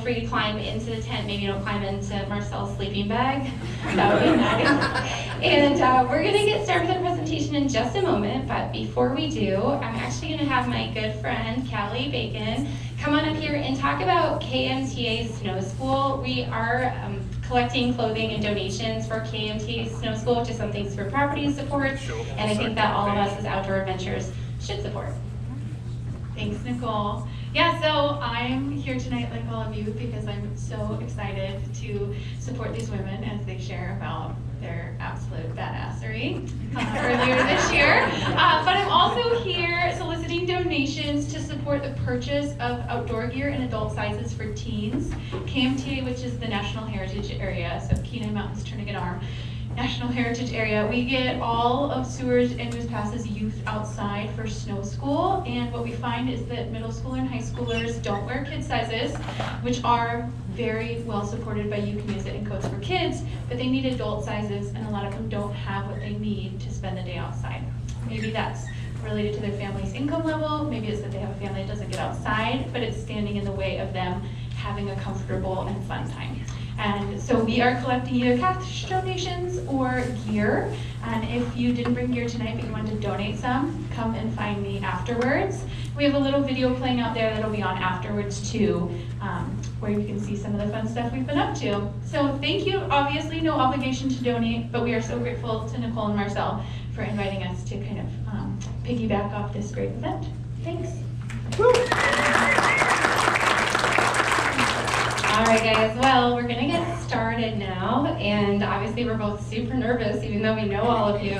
free to climb into the tent. Maybe don't climb into Marcelle's sleeping bag. That would be nice. And we're going to get started with our presentation in just a moment, but before we do, I'm actually going to have my good friend, Callie Bacon, come on up here and talk about KMTA Snow School. We are collecting clothing and donations for KMTA Snow School, which is something Super Properties supports, and I think that all of us as outdoor adventurers should support. Thanks, Nicole. Yeah, so I'm here tonight, like all of you, because I'm so excited to support these women as they share about their absolute badassery earlier this year. But I'm also here soliciting donations to support the purchase of outdoor gear in adult sizes for teens. KMTA, which is the National Heritage Area, so Kenai Mountains Tourniquet Arm National Heritage Area. We get all of Seward and Moose Pass's youth outside for snow school, and what we find is that middle schooler and high schoolers don't wear kid sizes, which are very well supported by You Can Use It and Codes for Kids, but they need adult sizes, and a lot of them don't have what they need to spend the day outside. Maybe that's related to their family's income level, maybe it's that they have a family that doesn't get outside, but it's standing in the way of them having a comfortable and fun time. And so we are collecting either cash donations or gear. And if you didn't bring gear tonight but you wanted to donate some, come and find me afterwards. We have a little video playing out there that'll be on afterwards too, where you can see some of the fun stuff we've been up to. So thank you. Obviously no obligation to donate, but we are so grateful to Nicole and Marcelle for inviting us to kind of piggyback off this great event. Thanks. Woo. All right, guys, well, we're gonna get started now, and obviously we're both super nervous, even though we know all of you.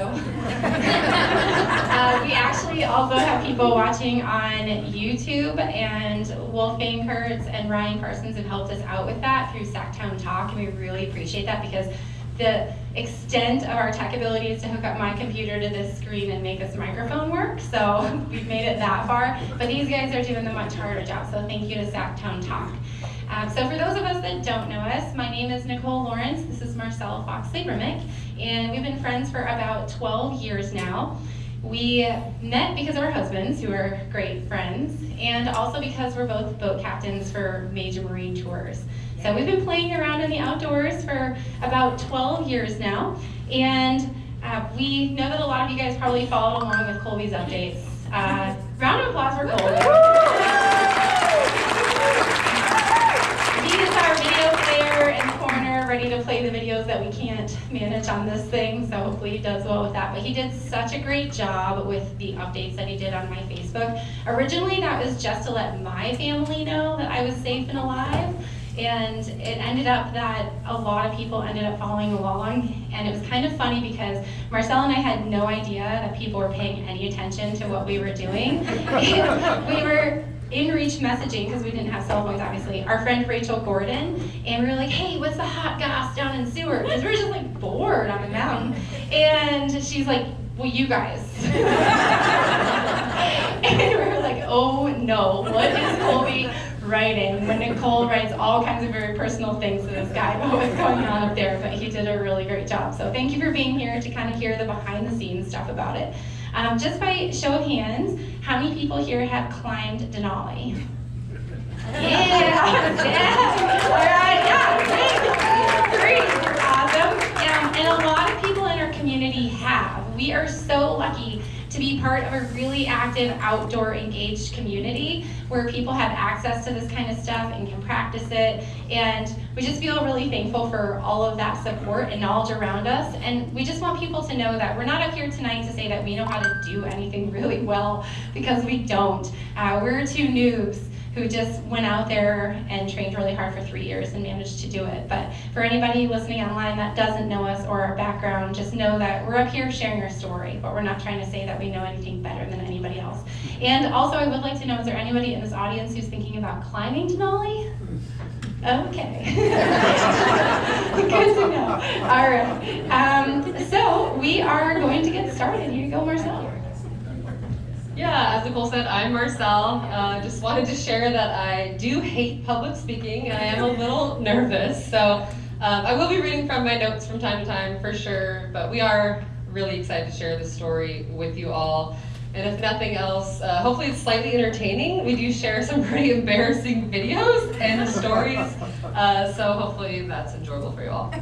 We actually also have people watching on YouTube, and Wolfgang Kurtz and Ryan Parsons have helped us out with that through SAKtown Talk, and we really appreciate that because the extent of our tech ability is to hook up my computer to this screen and make this microphone work, so we've made it that far, but these guys are doing the much harder job, so thank you to SAKtown Talk. So for those of us that don't know us, my name is Nicole Lawrence, this is Marcelle Foxley-Brimick, and we've been friends for about 12 years now. We met because of our husbands, who are great friends, and also because we're both boat captains for major marine tours. So we've been playing around in the outdoors for about 12 years now, and we know that a lot of you guys probably followed along with Colby's updates. Round of applause for Colby. He's our video player in the corner, ready to play the videos that we can't manage on this thing, so hopefully he does well with that. But he did such a great job with the updates that he did on my Facebook. Originally, that was just to let my family know that I was safe and alive. And it ended up that a lot of people ended up following along, and it was kind of funny because Marcelle and I had no idea that people were paying any attention to what we were doing. We were in reach messaging, because we didn't have cell phones obviously, our friend Rachel Gordon, and we were like, hey, what's the hot goss down in Seward? Because we were just like bored on the mountain. And she's like, well, you guys. And we were like, oh no, what is Colby writing when Nicole writes all kinds of very personal things to this guy about what's going on up there, but he did a really great job. So thank you for being here to kind of hear the behind the scenes stuff about it. Just by show of hands, how many people here have climbed Denali? Yeah, all right, yeah, great, awesome. And a lot of people in our community have. We are so lucky to be part of a really active outdoor engaged community where people have access to this kind of stuff and can practice it, and we just feel really thankful for all of that support and knowledge around us. And we just want people to know that we're not up here tonight to say that we know how to do anything really well, because we don't. We're two noobs who just went out there and trained really hard for 3 years and managed to do it. But for anybody listening online that doesn't know us or our background, just know that we're up here sharing our story, but we're not trying to say that we know anything better than anybody else. And also I would like to know, is there anybody in this audience who's thinking about climbing Denali? Okay. Good to know. All right. So we are going to get started. Here you go, Marcelle. Yeah, as Nicole said, I'm Marcelle. Just wanted to share that I do hate public speaking. I am a little nervous, so I will be reading from my notes from time to time for sure, but we are really excited to share this story with you all. And if nothing else, hopefully it's slightly entertaining. We do share some pretty embarrassing videos and stories, so hopefully that's enjoyable for you all.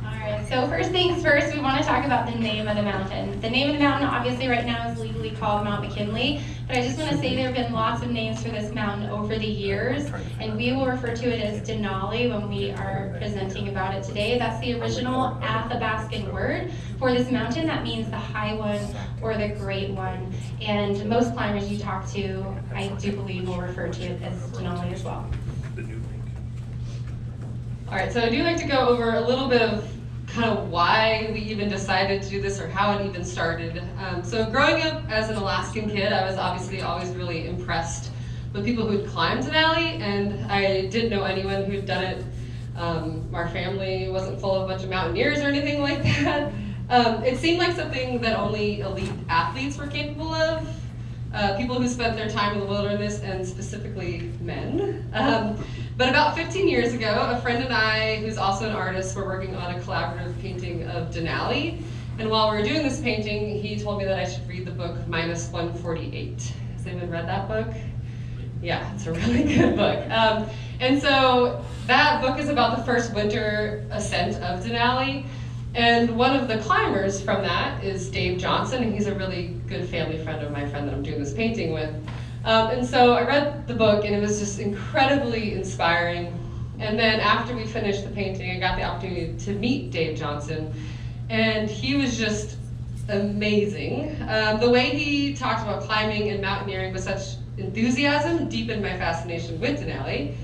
Alright, so first things first, we want to talk about the name of the mountain. The name of the mountain obviously right now is legally called Mount McKinley, but I just want to say there have been lots of names for this mountain over the years, and we will refer to it as Denali when we are presenting about it today. That's the original Athabascan word for this mountain. That means the high one or the great one. And most climbers you talk to, I do believe, will refer to it as Denali as well. All right, so I do like to go over a little bit of kind of why we even decided to do this or how it even started. So growing up as an Alaskan kid, I was obviously always really impressed with people who'd climbed Denali, and I didn't know anyone who'd done it. Our family wasn't full of a bunch of mountaineers or anything like that. It seemed like something that only elite athletes were capable of, people who spent their time in the wilderness, and specifically men. But about 15 years ago, a friend and I, who's also an artist, were working on a collaborative painting of Denali. And while we were doing this painting, he told me that I should read the book -148. Has anyone read that book? Yeah, it's a really good book. And so that book is about the first winter ascent of Denali. And one of the climbers from that is Dave Johnson, and he's a really good family friend of my friend that I'm doing this painting with. And so I read the book, and it was just incredibly inspiring. And then after we finished the painting, I got the opportunity to meet Dave Johnson, and he was just amazing. The way he talked about climbing and mountaineering with such enthusiasm deepened my fascination with Denali.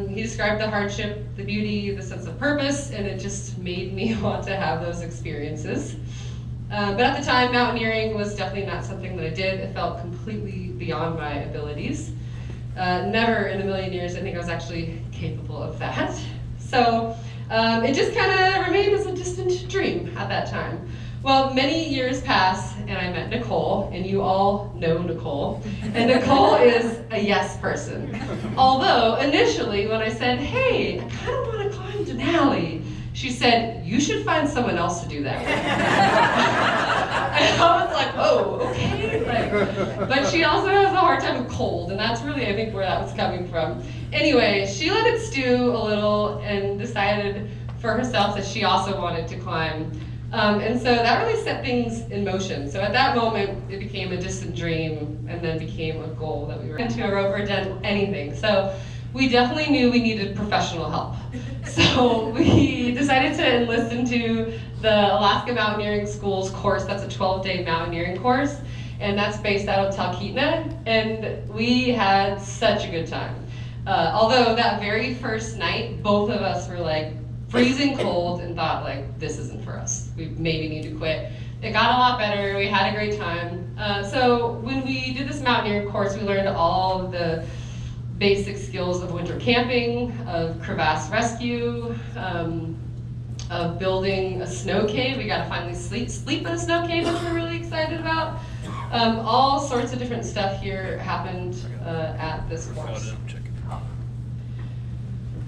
He described the hardship, the beauty, the sense of purpose, and it just made me want to have those experiences. But at the time, mountaineering was definitely not something that I did. It felt completely beyond my abilities. Never in a million years I think I was actually capable of that. So it just kind of remained as a distant dream at that time. Well, many years passed, and I met Nicole, and you all know Nicole. And Nicole is a yes person. Although, initially, when I said, hey, I kind of want to climb Denali, she said, you should find someone else to do that with. And I was like, oh, okay. But she also has a hard time with cold, and that's really, I think, where that was coming from. Anyway, she let it stew a little and decided for herself that she also wanted to climb. And so that really set things in motion. So at that moment, it became a distant dream and then became a goal that we were into or over done anything. So we definitely knew we needed professional help. So we decided to enlist into the Alaska Mountaineering School's course. That's a 12-day mountaineering course, and that's based out of Talkeetna. And we had such a good time. Although that very first night, both of us were like, freezing cold and thought like, this isn't for us. We maybe need to quit. It got a lot better, we had a great time. So when we did this mountaineering course, we learned all of the basic skills of winter camping, of crevasse rescue, of building a snow cave. We got to finally sleep in a snow cave, which we're really excited about. All sorts of different stuff here happened at this course.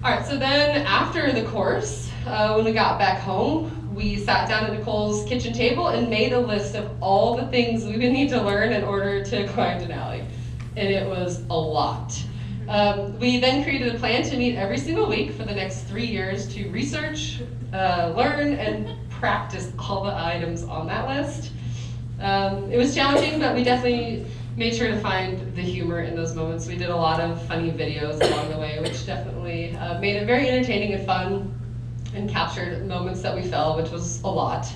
All right, so then after the course, when we got back home, we sat down at Nicole's kitchen table and made a list of all the things we would need to learn in order to climb Denali. And it was a lot. We then created a plan to meet every single week for the next 3 years to research, learn, and practice all the items on that list. It was challenging, but we definitely made sure to find the humor in those moments. We did a lot of funny videos along the way, which definitely made it very entertaining and fun and captured moments that we fell, which was a lot.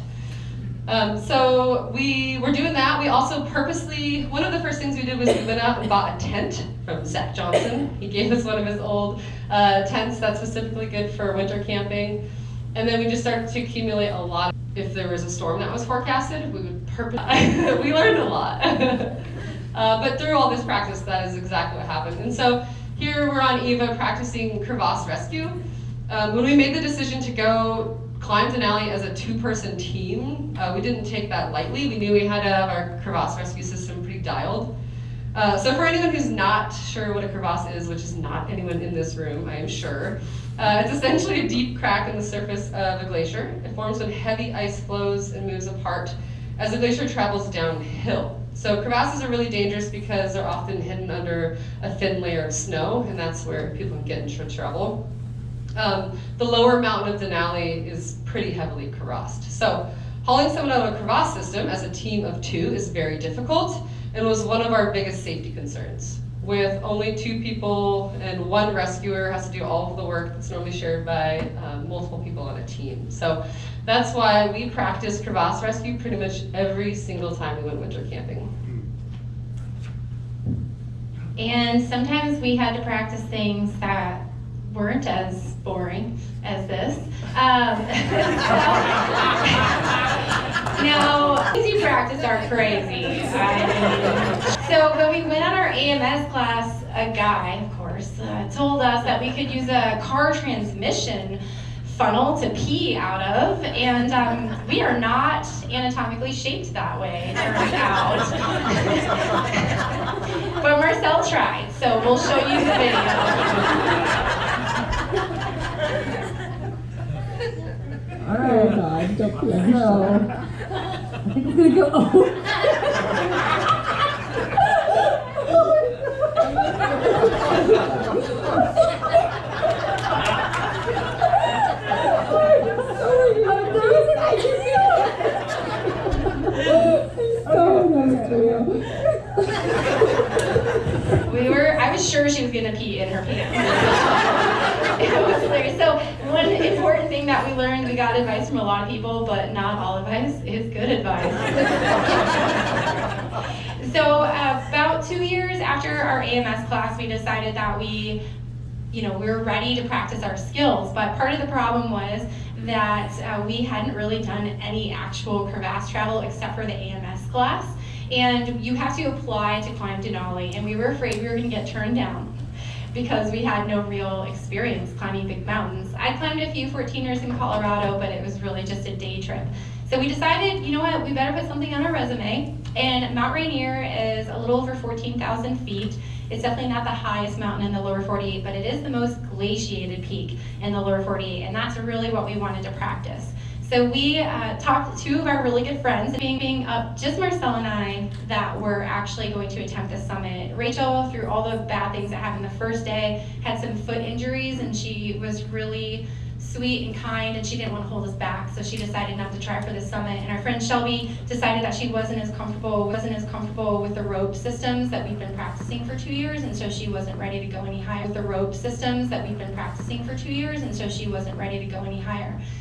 So we were doing that. We also purposely, one of the first things we did was we went out and bought a tent from Zach Johnson. He gave us one of his old tents that's specifically good for winter camping. And then we just started to accumulate a lot. If there was a storm that was forecasted, we would purposely, we learned a lot. But through all this practice, that is exactly what happened. And so here we're on Eva practicing crevasse rescue. When we made the decision to go climb Denali as a 2-person team, we didn't take that lightly. We knew we had to have our crevasse rescue system pretty dialed. So for anyone who's not sure what a crevasse is, which is not anyone in this room, I am sure, it's essentially a deep crack in the surface of a glacier. It forms when heavy ice flows and moves apart as the glacier travels downhill. So crevasses are really dangerous because they're often hidden under a thin layer of snow, and that's where people can get into trouble. The lower mountain of Denali is pretty heavily crevassed. So hauling someone out of a crevasse system as a team of 2 is very difficult and was one of our biggest safety concerns. With only 2 people and 1 rescuer has to do all of the work that's normally shared by multiple people on a team. So that's why we practice crevasse rescue pretty much every single time we went winter camping. And sometimes we had to practice things that weren't as boring as this. Now, things you practice are crazy. So when we went on our AMS class, a guy, of course, told us that we could use a car transmission funnel to pee out of, and we are not anatomically shaped that way, it turns out. But Marcelle tried, so we'll show you the video. Alright, God, don't be a hell. I think I'm gonna go. I was sure she was gonna pee in her pants. It was hilarious. So one important thing that we learned, we got advice from a lot of people, but not all advice is good advice. So about 2 years after our AMS class, we decided that we were ready to practice our skills, but part of the problem was that we hadn't really done any actual crevasse travel except for the AMS class. And you have to apply to climb Denali, and we were afraid we were going to get turned down because we had no real experience climbing big mountains. I climbed a few 14ers in Colorado, but it was really just a day trip. So we decided, you know what, we better put something on our resume, and Mount Rainier is a little over 14,000 feet. It's definitely not the highest mountain in the lower 48, but it is the most glaciated peak in the lower 48, and that's really what we wanted to practice. So we talked to 2 of our really good friends, being just Marcelle and I, that were actually going to attempt the summit. Rachel, through all the bad things that happened the first day, had some foot injuries, and she was really sweet and kind, and she didn't want to hold us back, so she decided not to try for the summit. And our friend Shelby decided that she wasn't as comfortable with the rope systems that we've been practicing for 2 years, and so she wasn't ready to go any higher.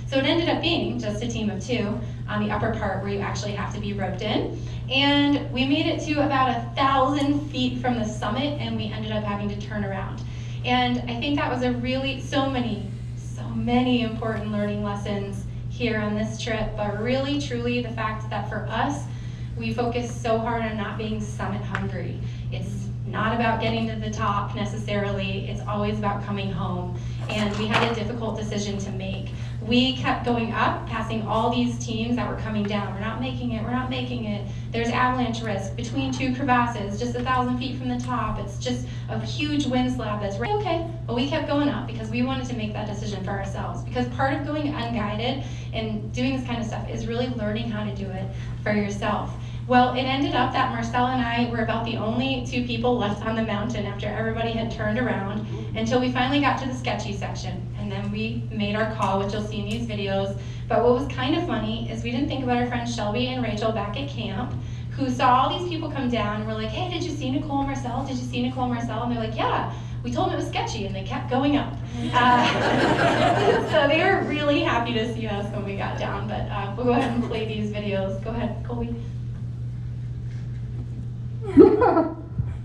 So it ended up being just a team of 2 on the upper part where you actually have to be roped in. And we made it to about 1,000 feet from the summit, and we ended up having to turn around. And I think that was so many important learning lessons here on this trip, but really, truly, the fact that for us, we focus so hard on not being summit hungry. It's not about getting to the top necessarily, it's always about coming home. And we had a difficult decision to make. We kept going up, passing all these teams that were coming down. We're not making it. There's avalanche risk between 2 crevasses, just 1,000 feet from the top. It's just a huge wind slab that's right. Okay, but we kept going up because we wanted to make that decision for ourselves. Because part of going unguided and doing this kind of stuff is really learning how to do it for yourself. Well, it ended up that Marcelle and I were about the only 2 people left on the mountain after everybody had turned around until we finally got to the sketchy section. And then we made our call, which you'll see in these videos. But what was kind of funny is we didn't think about our friends Shelby and Rachel back at camp, who saw all these people come down and were like, hey, did you see Nicole and Marcelle? Did you see Nicole and Marcelle? And they're like, yeah, we told them it was sketchy, and they kept going up. So they were really happy to see us when we got down. But we'll go ahead and play these videos. Go ahead, Colby.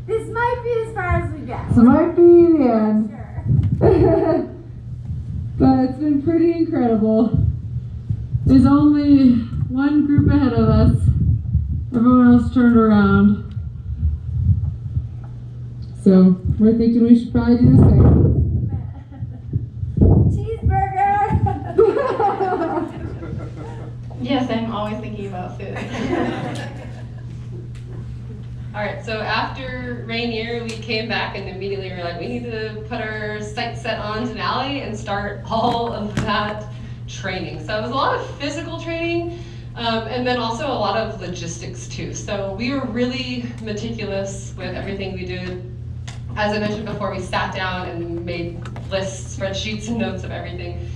This might be as far as we get. This might be the end. Sure. But it's been pretty incredible. There's only one group ahead of us. Everyone else turned around. So we're thinking we should probably do the same. Cheeseburger! Yes, I'm always thinking about food. All right, so after Rainier, we came back and immediately were like, we need to put our sights set on Denali and start all of that training. So it was a lot of physical training, And then also a lot of logistics too. So we were really meticulous with everything we did. As I mentioned before, we sat down and made lists, spreadsheets, and notes of everything.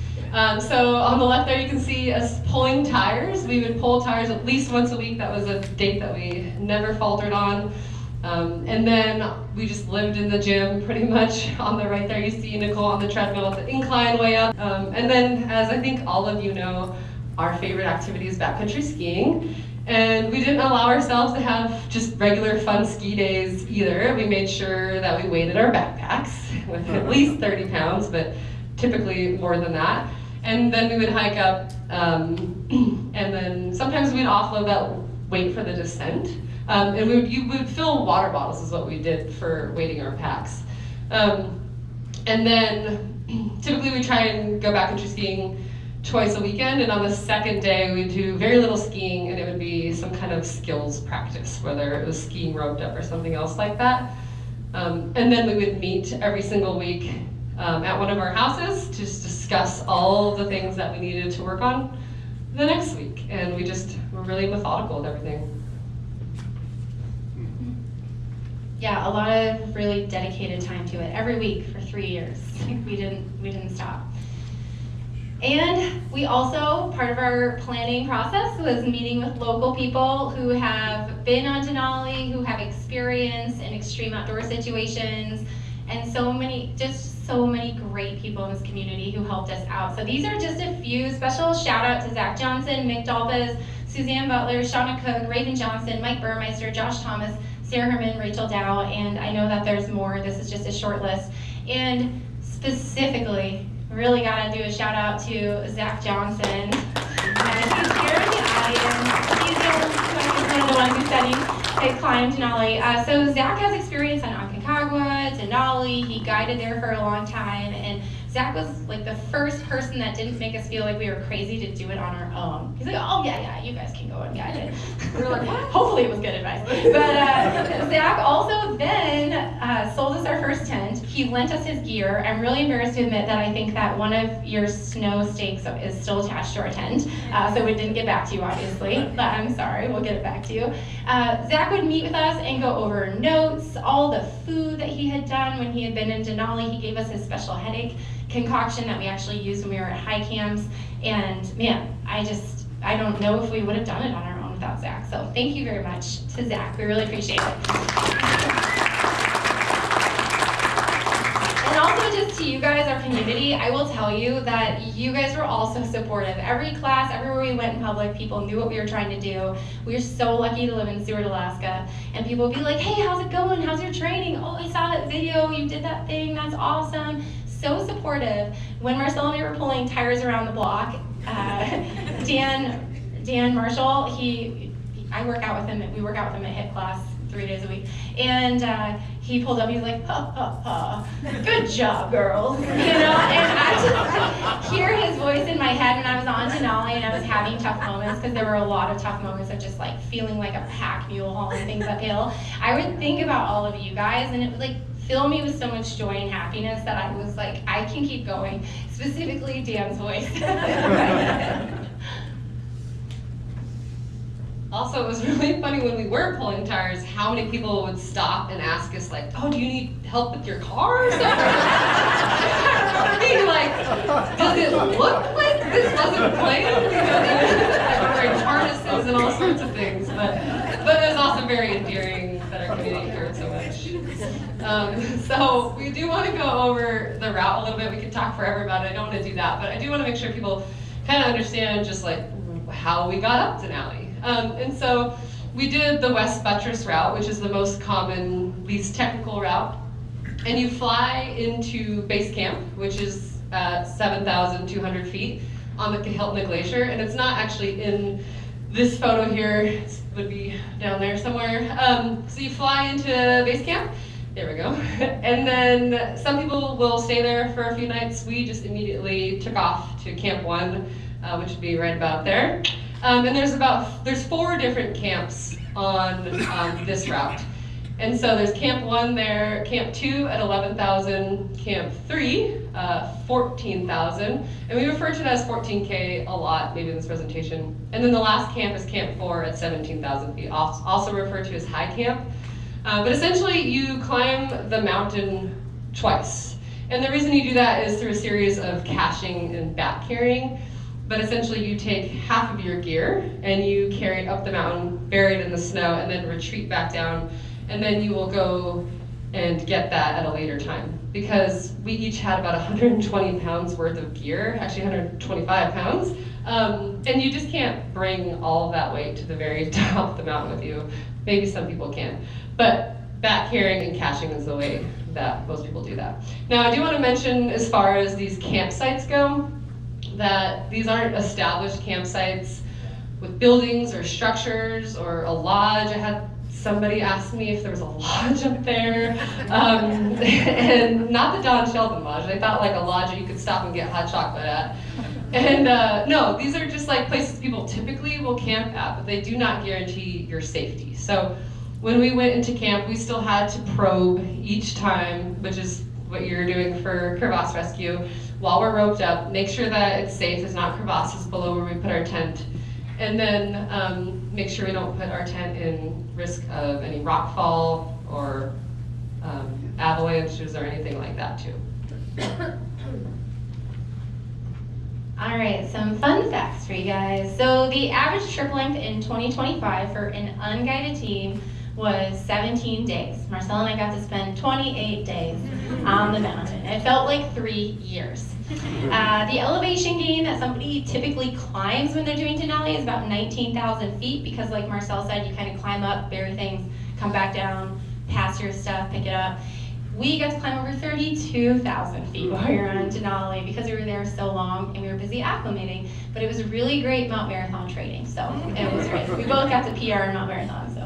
So on the left there you can see us pulling tires. We would pull tires at least once a week. That was a date that we never faltered on. And then we just lived in the gym pretty much. On the right there you see Nicole on the treadmill with the incline way up. And then, as I think all of you know, our favorite activity is backcountry skiing. And we didn't allow ourselves to have just regular fun ski days either. We made sure that we weighted our backpacks with at least 30 pounds, but typically more than that. And then we would hike up, and then sometimes we'd offload that weight for the descent. And we would fill water bottles is what we did for weighting our packs. And then typically we try and go backcountry skiing twice a weekend, and on the second day we do very little skiing, and it would be some kind of skills practice, whether it was skiing roped up or something else like that. And then we would meet every single week at one of our houses to just discuss all the things that we needed to work on the next week, and we just were really methodical with everything. Yeah, a lot of really dedicated time to it every week for 3 years. We didn't stop. And we also, part of our planning process was meeting with local people who have been on Denali, who have experience in extreme outdoor situations, and so many great people in this community who helped us out. So these are just a few. Special shout out to Zach Johnson, Mick Dalpas, Suzanne Butler, Shauna Cook, Raven Johnson, Mike Burmeister, Josh Thomas, Sarah Herman, Rachel Dow, and I know that there's more. This is just a short list. And specifically, really gotta do a shout out to Zach Johnson. He's here in the audience. He's one of the ones who said he climbed Denali. So Zach has experience on Aconcagua, Denali. He guided there for a long time, and Zach was like the first person that didn't make us feel like we were crazy to do it on our own. He's like, oh yeah, you guys can go unguided. We were like, what? Hopefully it was good advice. But Zach also then sold us our first tent. He lent us his gear. I'm really embarrassed to admit that I think that one of your snow stakes is still attached to our tent. So we didn't get back to you, obviously, but I'm sorry, we'll get it back to you. Zach would meet with us and go over notes, all the food that he had done when he had been in Denali. He gave us his special headache concoction that we actually used when we were at high camps. And man, I don't know if we would have done it on our own without Zach. So thank you very much to Zach. We really appreciate it. And also just to you guys, our community, I will tell you that you guys were all so supportive. Every class, everywhere we went in public, people knew what we were trying to do. We are so lucky to live in Seward, Alaska. And people would be like, hey, how's it going? How's your training? Oh, I saw that video. You did that thing. That's awesome. So supportive. When Marcelle and I were pulling tires around the block, Dan Marshall, I work out with him. We work out with him at HIIT class 3 days a week, and he pulled up. He's like, good job, girls. You know, and I just hear his voice in my head when I was on Denali and I was having tough moments, because there were a lot of tough moments of just like feeling like a pack mule hauling things uphill. I would think about all of you guys, and it would like fill me with so much joy and happiness that I was like, I can keep going. Specifically, Dan's voice. Also, it was really funny when we were pulling tires, how many people would stop and ask us like, oh, do you need help with your car or something? Being like, does it look like this wasn't planned? You know, they were wearing harnesses and all sorts of things. But it was also very endearing that our community cared so much. So we do want to go over the route a little bit. We could talk forever about it. I don't want to do that, but I do want to make sure people kind of understand just like how we got up Denali. And so we did the West Buttress route, which is the most common, least technical route. And you fly into base camp, which is 7,200 feet on the Kahiltna Glacier. And it's not actually in this photo here. It would be down there somewhere. So you fly into base camp. There we go. And then some people will stay there for a few nights. We just immediately took off to Camp 1, which would be right about there. And there's 4 different camps on this route. And so there's Camp 1 there, Camp 2 at 11,000, Camp 3, 14,000, and we refer to it as 14K a lot, maybe in this presentation. And then the last camp is Camp 4 at 17,000 feet, also referred to as high camp. But essentially, you climb the mountain twice. And the reason you do that is through a series of caching and back carrying. But essentially, you take half of your gear and you carry it up the mountain, buried in the snow, and then retreat back down. And then you will go and get that at a later time. Because we each had about 120 pounds worth of gear, actually 125 pounds. And you just can't bring all of that weight to the very top of the mountain with you. Maybe some people can. But back carrying and caching is the way that most people do that. Now, I do want to mention, as far as these campsites go, that these aren't established campsites with buildings or structures or a lodge. I had somebody ask me if there was a lodge up there, and not the Don Sheldon Lodge. They thought like a lodge that you could stop and get hot chocolate at. And no, these are just like places people typically will camp at, but they do not guarantee your safety. So when we went into camp, we still had to probe each time, which is what you're doing for crevasse rescue, while we're roped up, make sure that it's safe, there's not crevasses below where we put our tent, and then make sure we don't put our tent in risk of any rock fall or avalanches or anything like that too. All right, some fun facts for you guys. So the average trip length in 2025 for an unguided team was 17 days. Marcelle and I got to spend 28 days on the mountain. It felt like 3 years. The elevation gain that somebody typically climbs when they're doing Denali is about 19,000 feet because, like Marcelle said, you kind of climb up, bury things, come back down, pass your stuff, pick it up. We got to climb over 32,000 feet while we were on Denali because we were there so long and we were busy acclimating. But it was really great Mount Marathon training, so it was great. We both got to PR in Mount Marathon. So,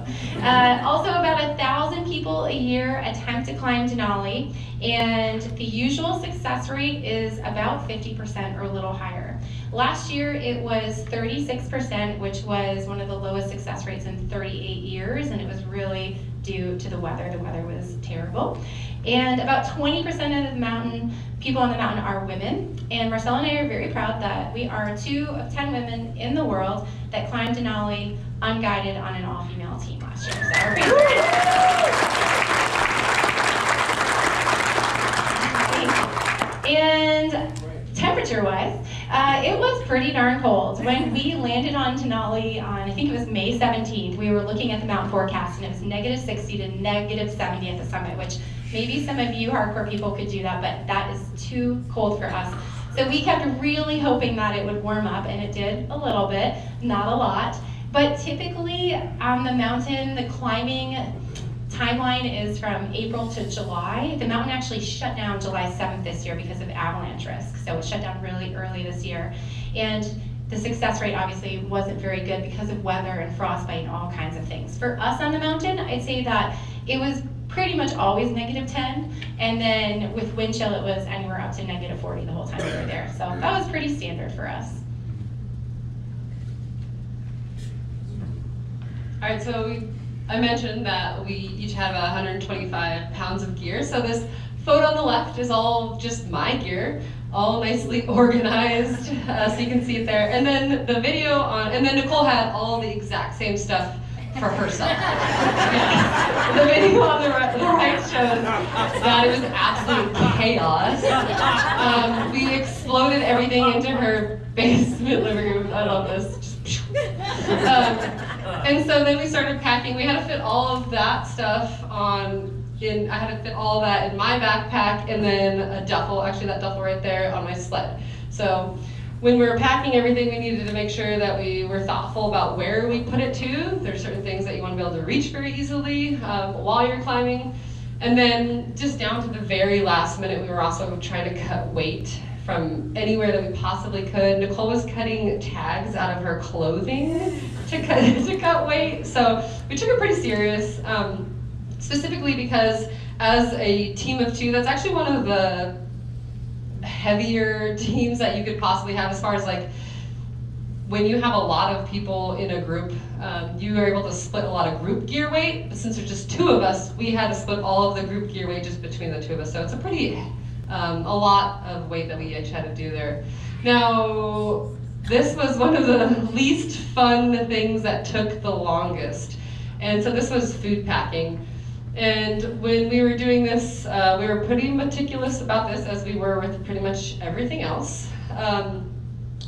also about 1,000 people a year attempt to climb Denali, and the usual success rate is about 50% or a little higher. Last year it was 36%, which was one of the lowest success rates in 38 years, and it was really due to the weather. The weather was terrible. And about 20% of the people on the mountain are women. And Marcelle and I are very proud that we are 2 of 10 women in the world that climbed Denali unguided on an all-female team last year. So we're pretty proud. And temperature-wise, it was pretty darn cold. When we landed on Denali on, I think it was May 17th, we were looking at the mountain forecast and it was -60 to -70 at the summit, which maybe some of you hardcore people could do that, but that is too cold for us. So we kept really hoping that it would warm up, and it did a little bit, not a lot. But typically on the mountain, the climbing timeline is from April to July. The mountain actually shut down July 7th this year because of avalanche risk. So it shut down really early this year. And the success rate obviously wasn't very good because of weather and frostbite and all kinds of things. For us on the mountain, I'd say that it was pretty much always -10. And then with wind chill, it was anywhere up to -40 the whole time we were there. So that was pretty standard for us. All right, so I mentioned that we each had about 125 pounds of gear. So this photo on the left is all just my gear, all nicely organized, so you can see it there. And then the video and then Nicole had all the exact same stuff for herself. Yeah. The video on the right shows that it was absolute chaos. We exploded everything into her basement living room. I love this. And so then we started packing. We had to fit all of that stuff I had to fit all of that in my backpack and then a duffel, actually that duffel right there, on my sled. So when we were packing everything, we needed to make sure that we were thoughtful about where we put it to. There's certain things that you want to be able to reach very easily while you're climbing. And then just down to the very last minute, we were also trying to cut weight from anywhere that we possibly could. Nicole was cutting tags out of her clothing to cut weight. So we took it pretty serious, specifically because as a team of 2, that's actually one of the heavier teams that you could possibly have as far as like when you have a lot of people in a group, you are able to split a lot of group gear weight, but since there's just 2 of us, we had to split all of the group gear weight just between the 2 of us. So it's a pretty, a lot of weight that we each had to do there. Now, this was one of the least fun things that took the longest. And so this was food packing. And when we were doing this, we were pretty meticulous about this, as we were with pretty much everything else.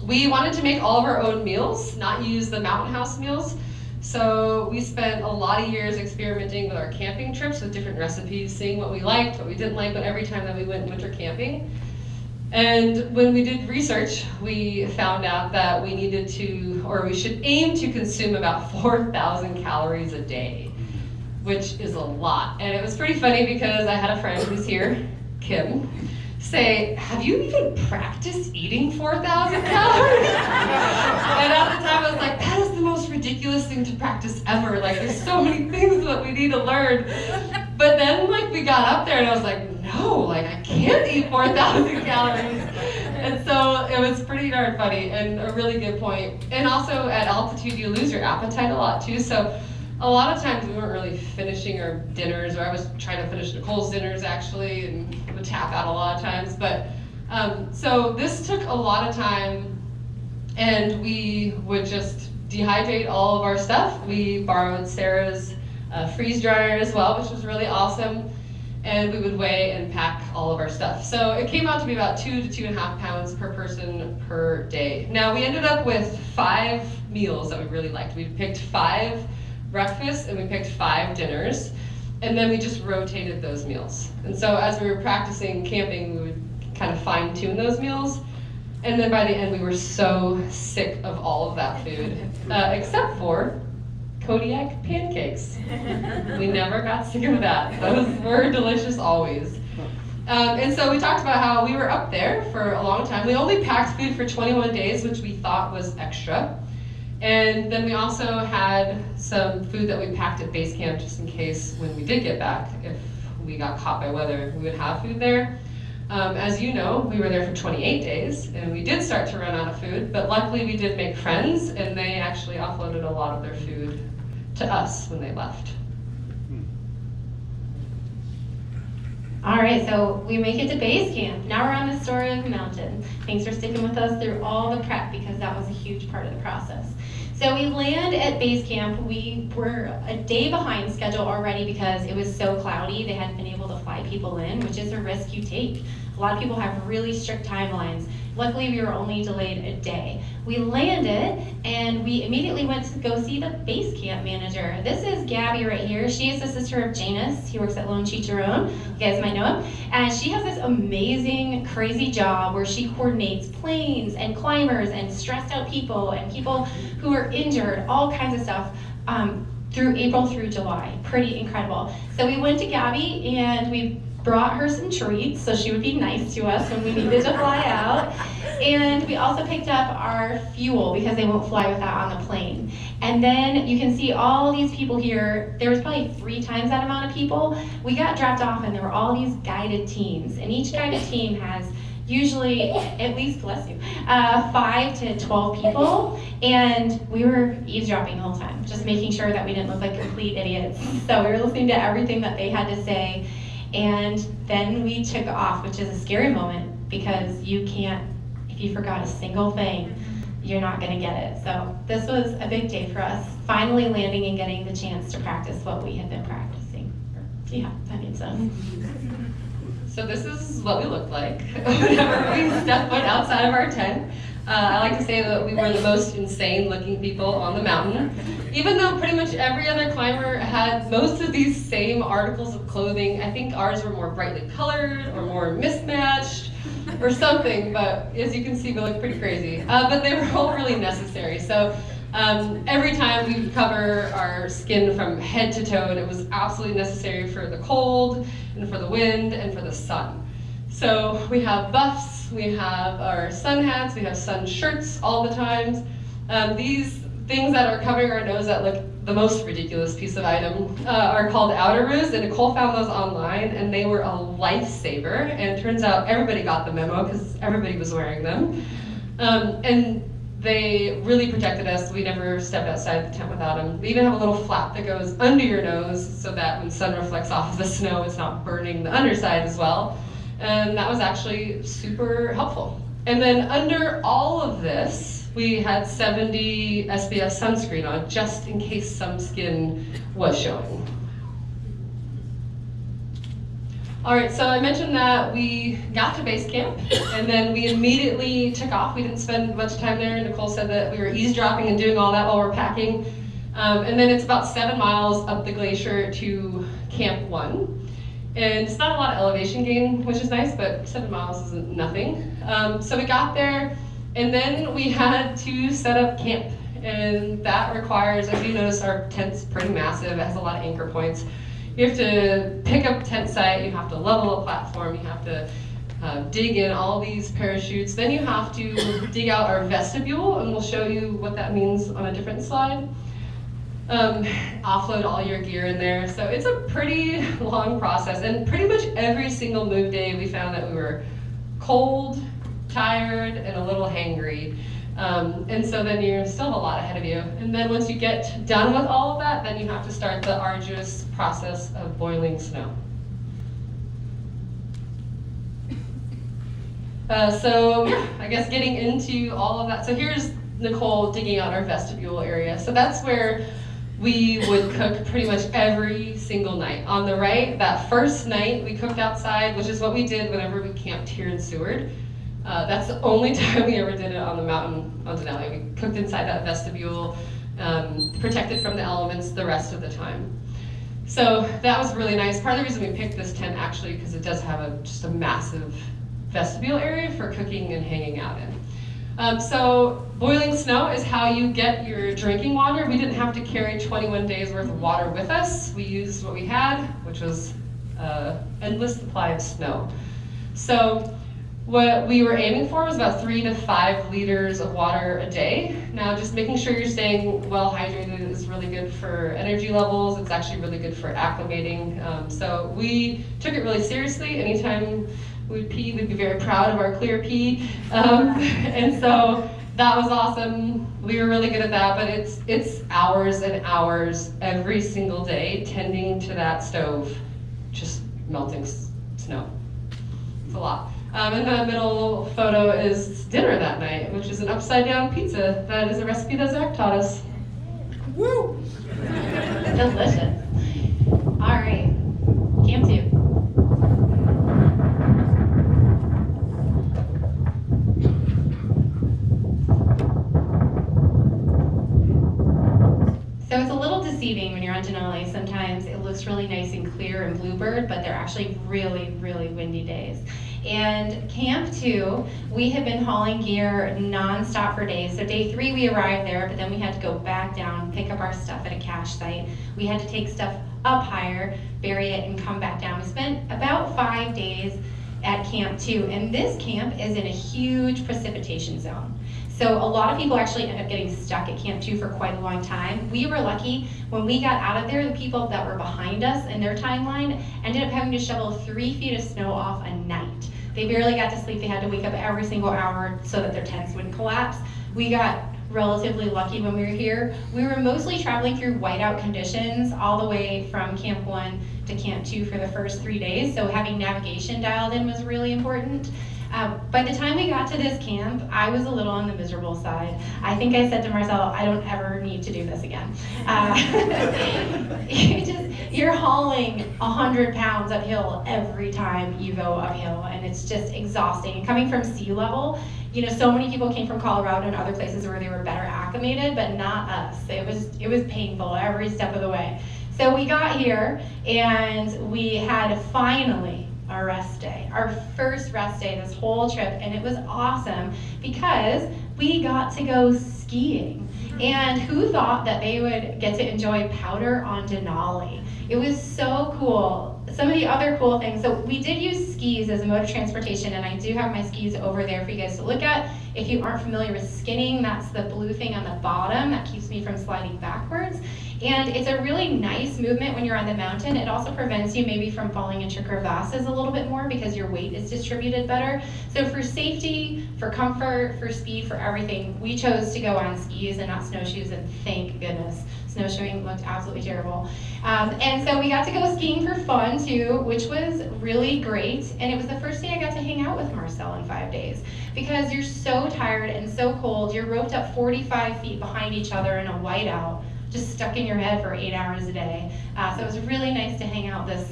We wanted to make all of our own meals, not use the Mountain House meals. So we spent a lot of years experimenting with our camping trips with different recipes, seeing what we liked, what we didn't like, but every time that we went winter camping. And when we did research, we found out that we needed to, or we should aim to consume about 4,000 calories a day, which is a lot. And it was pretty funny because I had a friend who's here, Kim, say, have you even practiced eating 4,000 calories? And at the time I was like, that is the most ridiculous thing to practice ever. Like, there's so many things that we need to learn. But then like we got up there and I was like, no, like I can't eat 4,000 calories. And so it was pretty darn funny and a really good point. And also at altitude, you lose your appetite a lot too. So a lot of times we weren't really finishing our dinners, or I was trying to finish Nicole's dinners actually, and would tap out a lot of times. But so this took a lot of time, and we would just dehydrate all of our stuff. We borrowed Sarah's freeze dryer as well, which was really awesome. And we would weigh and pack all of our stuff. So it came out to be about 2 to 2.5 pounds per person per day. Now we ended up with 5 meals that we really liked. We picked 5 breakfasts and we picked 5 dinners, and then we just rotated those meals. And so as we were practicing camping, we would kind of fine tune those meals. And then by the end, we were so sick of all of that food, except for Kodiak pancakes. We never got sick of that. Those were delicious always. And so we talked about how we were up there for a long time. We only packed food for 21 days, which we thought was extra. And then we also had some food that we packed at base camp just in case when we did get back, if we got caught by weather, we would have food there. As you know, we were there for 28 days and we did start to run out of food, but luckily we did make friends and they actually offloaded a lot of their food to us when they left. All right, so we make it to base camp. Now we're on the story of the mountain. Thanks for sticking with us through all the prep because that was a huge part of the process. So we land at base camp. We were a day behind schedule already because it was so cloudy. They hadn't been able to fly people in, which is a risk you take. A lot of people have really strict timelines. Luckily, we were only delayed a day. We landed and we immediately went to go see the base camp manager. This is Gabby right here. She is the sister of Janus. He works at Lone Chicharron. You guys might know him. And she has this amazing, crazy job where she coordinates planes and climbers and stressed out people and people who are injured, all kinds of stuff. Through April through July. Pretty incredible. So we went to Gabby and we brought her some treats so she would be nice to us when we needed to fly out. And we also picked up our fuel because they won't fly with that on the plane. And then you can see all these people here. There was probably 3 times that amount of people. We got dropped off and there were all these guided teams. And each guided team has usually at least, bless you, 5 to 12 people. And we were eavesdropping the whole time, just making sure that we didn't look like complete idiots. So we were listening to everything that they had to say. And then we took off, which is a scary moment because you can't, if you forgot a single thing, you're not gonna get it. So this was a big day for us, finally landing and getting the chance to practice what we had been practicing. Yeah, that made sense. So this is what we looked like whenever we stepped foot outside of our tent. I like to say that we were the most insane looking people on the mountain. Even though pretty much every other climber had most of these same articles of clothing, I think ours were more brightly colored or more mismatched or something, but as you can see, we look pretty crazy. But they were all really necessary. So every time we would cover our skin from head to toe, and it was absolutely necessary for the cold and for the wind and for the sun. So we have buffs, we have our sun hats, we have sun shirts all the times. These things that are covering our nose that look the most ridiculous piece of item are called outeroos, and Nicole found those online and they were a lifesaver, and it turns out everybody got the memo because everybody was wearing them. And they really protected us. We never stepped outside the tent without them. They even have a little flap that goes under your nose so that when sun reflects off of the snow, it's not burning the underside as well. And that was actually super helpful. And then under all of this, we had 70 SPF sunscreen on, just in case some skin was showing. All right, so I mentioned that we got to base camp, and then we immediately took off. We didn't spend much time there. Nicole said that we were eavesdropping and doing all that while we're packing. And then it's about 7 miles up the glacier to Camp 1. And it's not a lot of elevation gain, which is nice, but 7 miles isn't nothing. So we got there, and then we had to set up camp. And that requires, as you notice, our tent's pretty massive. It has a lot of anchor points. You have to pick up a tent site, you have to level a platform, you have to dig in all these parachutes. Then you have to dig out our vestibule, and we'll show you what that means on a different slide. Offload all your gear in there. So it's a pretty long process, and pretty much every single move day we found that we were cold, tired, and a little hangry. And so then you still have a lot ahead of you. And then once you get done with all of that, then you have to start the arduous process of boiling snow. So yeah, I guess getting into all of that. So here's Nicole digging out our vestibule area. So that's where we would cook pretty much every single night. On the right, that first night we cooked outside, which is what we did whenever we camped here in Seward. That's the only time we ever did it on the mountain on Denali. We cooked inside that vestibule, protected from the elements the rest of the time. So that was really nice. Part of the reason we picked this tent actually because it does have just a massive vestibule area for cooking and hanging out in. So boiling snow is how you get your drinking water. We didn't have to carry 21 days worth of water with us. We used what we had, which was endless supply of snow. So what we were aiming for was about 3 to 5 liters of water a day. Now, just making sure you're staying well hydrated is really good for energy levels. It's actually really good for acclimating. So we took it really seriously. Anytime we'd pee, we'd be very proud of our clear pee. And so that was awesome. We were really good at that, but it's hours and hours every single day tending to that stove, just melting snow. It's a lot. And the middle photo is dinner that night, which is an upside-down pizza. That is a recipe that Zach taught us. Woo! Delicious. All right, Camp 2. So it's a little deceiving when you're on Denali. Sometimes it looks really nice and clear and bluebird, but they're actually really, really windy days. And Camp 2, we had been hauling gear nonstop for days. So day 3 we arrived there, but then we had to go back down, pick up our stuff at a cache site. We had to take stuff up higher, bury it, and come back down. We spent about 5 days at Camp 2, and this camp is in a huge precipitation zone. So a lot of people actually end up getting stuck at Camp 2 for quite a long time. We were lucky when we got out of there, the people that were behind us in their timeline ended up having to shovel 3 feet of snow off a night. They barely got to sleep. They had to wake up every single hour so that their tents wouldn't collapse. We got relatively lucky when we were here. We were mostly traveling through whiteout conditions all the way from Camp 1 to Camp 2 for the first 3 days, so having navigation dialed in was really important. By the time we got to this camp, I was a little on the miserable side. I think I said to Marcelle, I don't ever need to do this again. You're hauling 100 pounds uphill every time you go uphill, and it's just exhausting. And coming from sea level, you know, so many people came from Colorado and other places where they were better acclimated, but not us. It was painful every step of the way. So we got here, and we had finally our rest day, our first rest day this whole trip, and it was awesome because we got to go skiing. And who thought that they would get to enjoy powder on Denali? It was so cool some of the other cool things, so we did use skis as a mode of transportation, and I do have my skis over there for you guys to look at. If you aren't familiar with skinning, that's the blue thing on the bottom that keeps me from sliding backwards. And it's a really nice movement when you're on the mountain. It also prevents you maybe from falling into crevasses a little bit more because your weight is distributed better. So for safety, for comfort, for speed, for everything, we chose to go on skis and not snowshoes, and thank goodness. Snowshoeing looked absolutely terrible. And so we got to go skiing for fun too, which was really great. And it was the first day I got to hang out with Marcelle in 5 days, because you're so tired and so cold. You're roped up 45 feet behind each other in a whiteout, just stuck in your head for 8 hours a day. So it was really nice to hang out this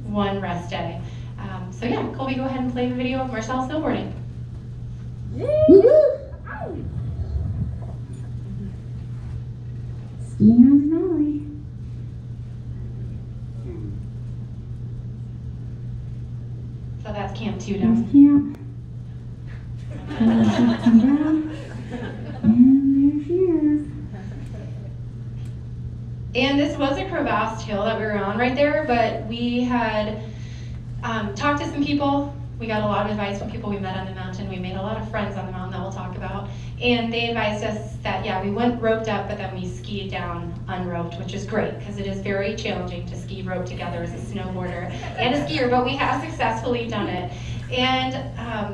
one rest day. So yeah, Colby, go ahead and play the video of Marcelle snowboarding. Skiing on Denali. So that's camp 2 There's down. camp. Come down. And there she is. And this was a crevassed hill that we were on right there, but we had talked to some people. We got a lot of advice from people we met on the mountain. We made a lot of friends on the mountain that we'll talk about. And they advised us that, yeah, we went roped up, but then we skied down unroped, which is great, because it is very challenging to ski roped together as a snowboarder and a skier, but we have successfully done it. And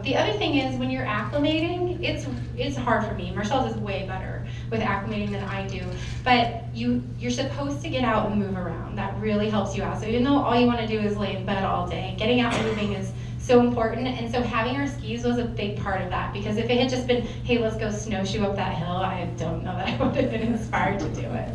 the other thing is, when you're acclimating, it's hard for me. Marcelle does way better with acclimating than I do. But you're supposed to get out and move around. That really helps you out. So even though all you want to do is lay in bed all day, getting out and moving is so important. And so having our skis was a big part of that, because if it had just been, hey, let's go snowshoe up that hill, I don't know that I would have been inspired to do it.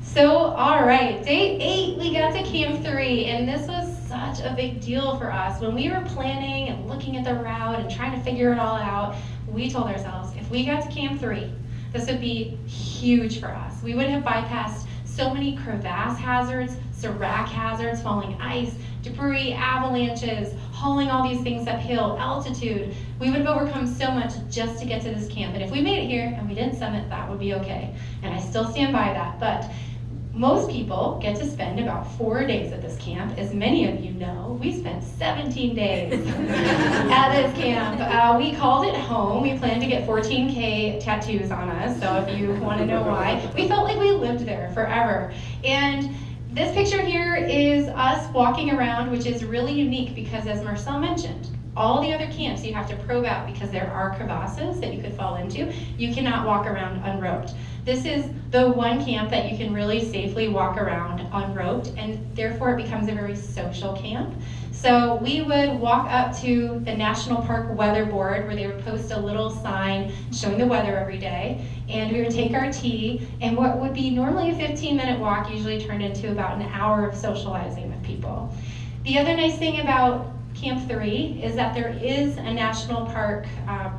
So, all right, day 8, we got to camp 3, and this was such a big deal for us. When we were planning and looking at the route and trying to figure it all out, we told ourselves, if we got to camp 3, this would be huge for us. We would have bypassed so many crevasse hazards, serac hazards, falling ice, debris, avalanches, hauling all these things uphill, altitude. We would have overcome so much just to get to this camp. And if we made it here and we didn't summit, that would be okay. And I still stand by that. But most people get to spend about 4 days at this camp. As many of you know, we spent 17 days at this camp. We called it home. We planned to get 14K tattoos on us, so if you want to know why. We felt like we lived there forever. And this picture here is us walking around, which is really unique because, as Marcelle mentioned, all the other camps you have to probe out because there are crevasses that you could fall into. You cannot walk around unroped. This is the one camp that you can really safely walk around unroped, and therefore it becomes a very social camp. So we would walk up to the National Park Weather Board, where they would post a little sign showing the weather every day, and we would take our tea, and what would be normally a 15-minute walk usually turned into about an hour of socializing with people. The other nice thing about Camp 3 is that there is a national park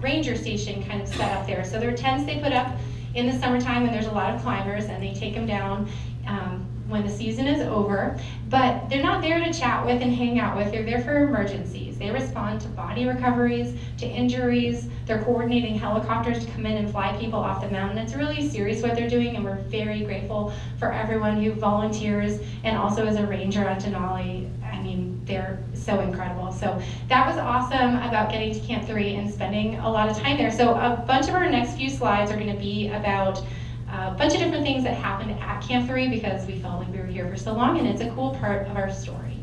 ranger station kind of set up there. So there are tents they put up in the summertime when there's a lot of climbers, and they take them down when the season is over. But they're not there to chat with and hang out with. They're there for emergencies. They respond to body recoveries, to injuries. They're coordinating helicopters to come in and fly people off the mountain. It's really serious what they're doing, and we're very grateful for everyone who volunteers and also as a ranger at Denali. I mean, they're so incredible. So that was awesome about getting to Camp 3 and spending a lot of time there. So a bunch of our next few slides are going to be about a bunch of different things that happened at Camp 3 because we felt like we were here for so long, and it's a cool part of our story.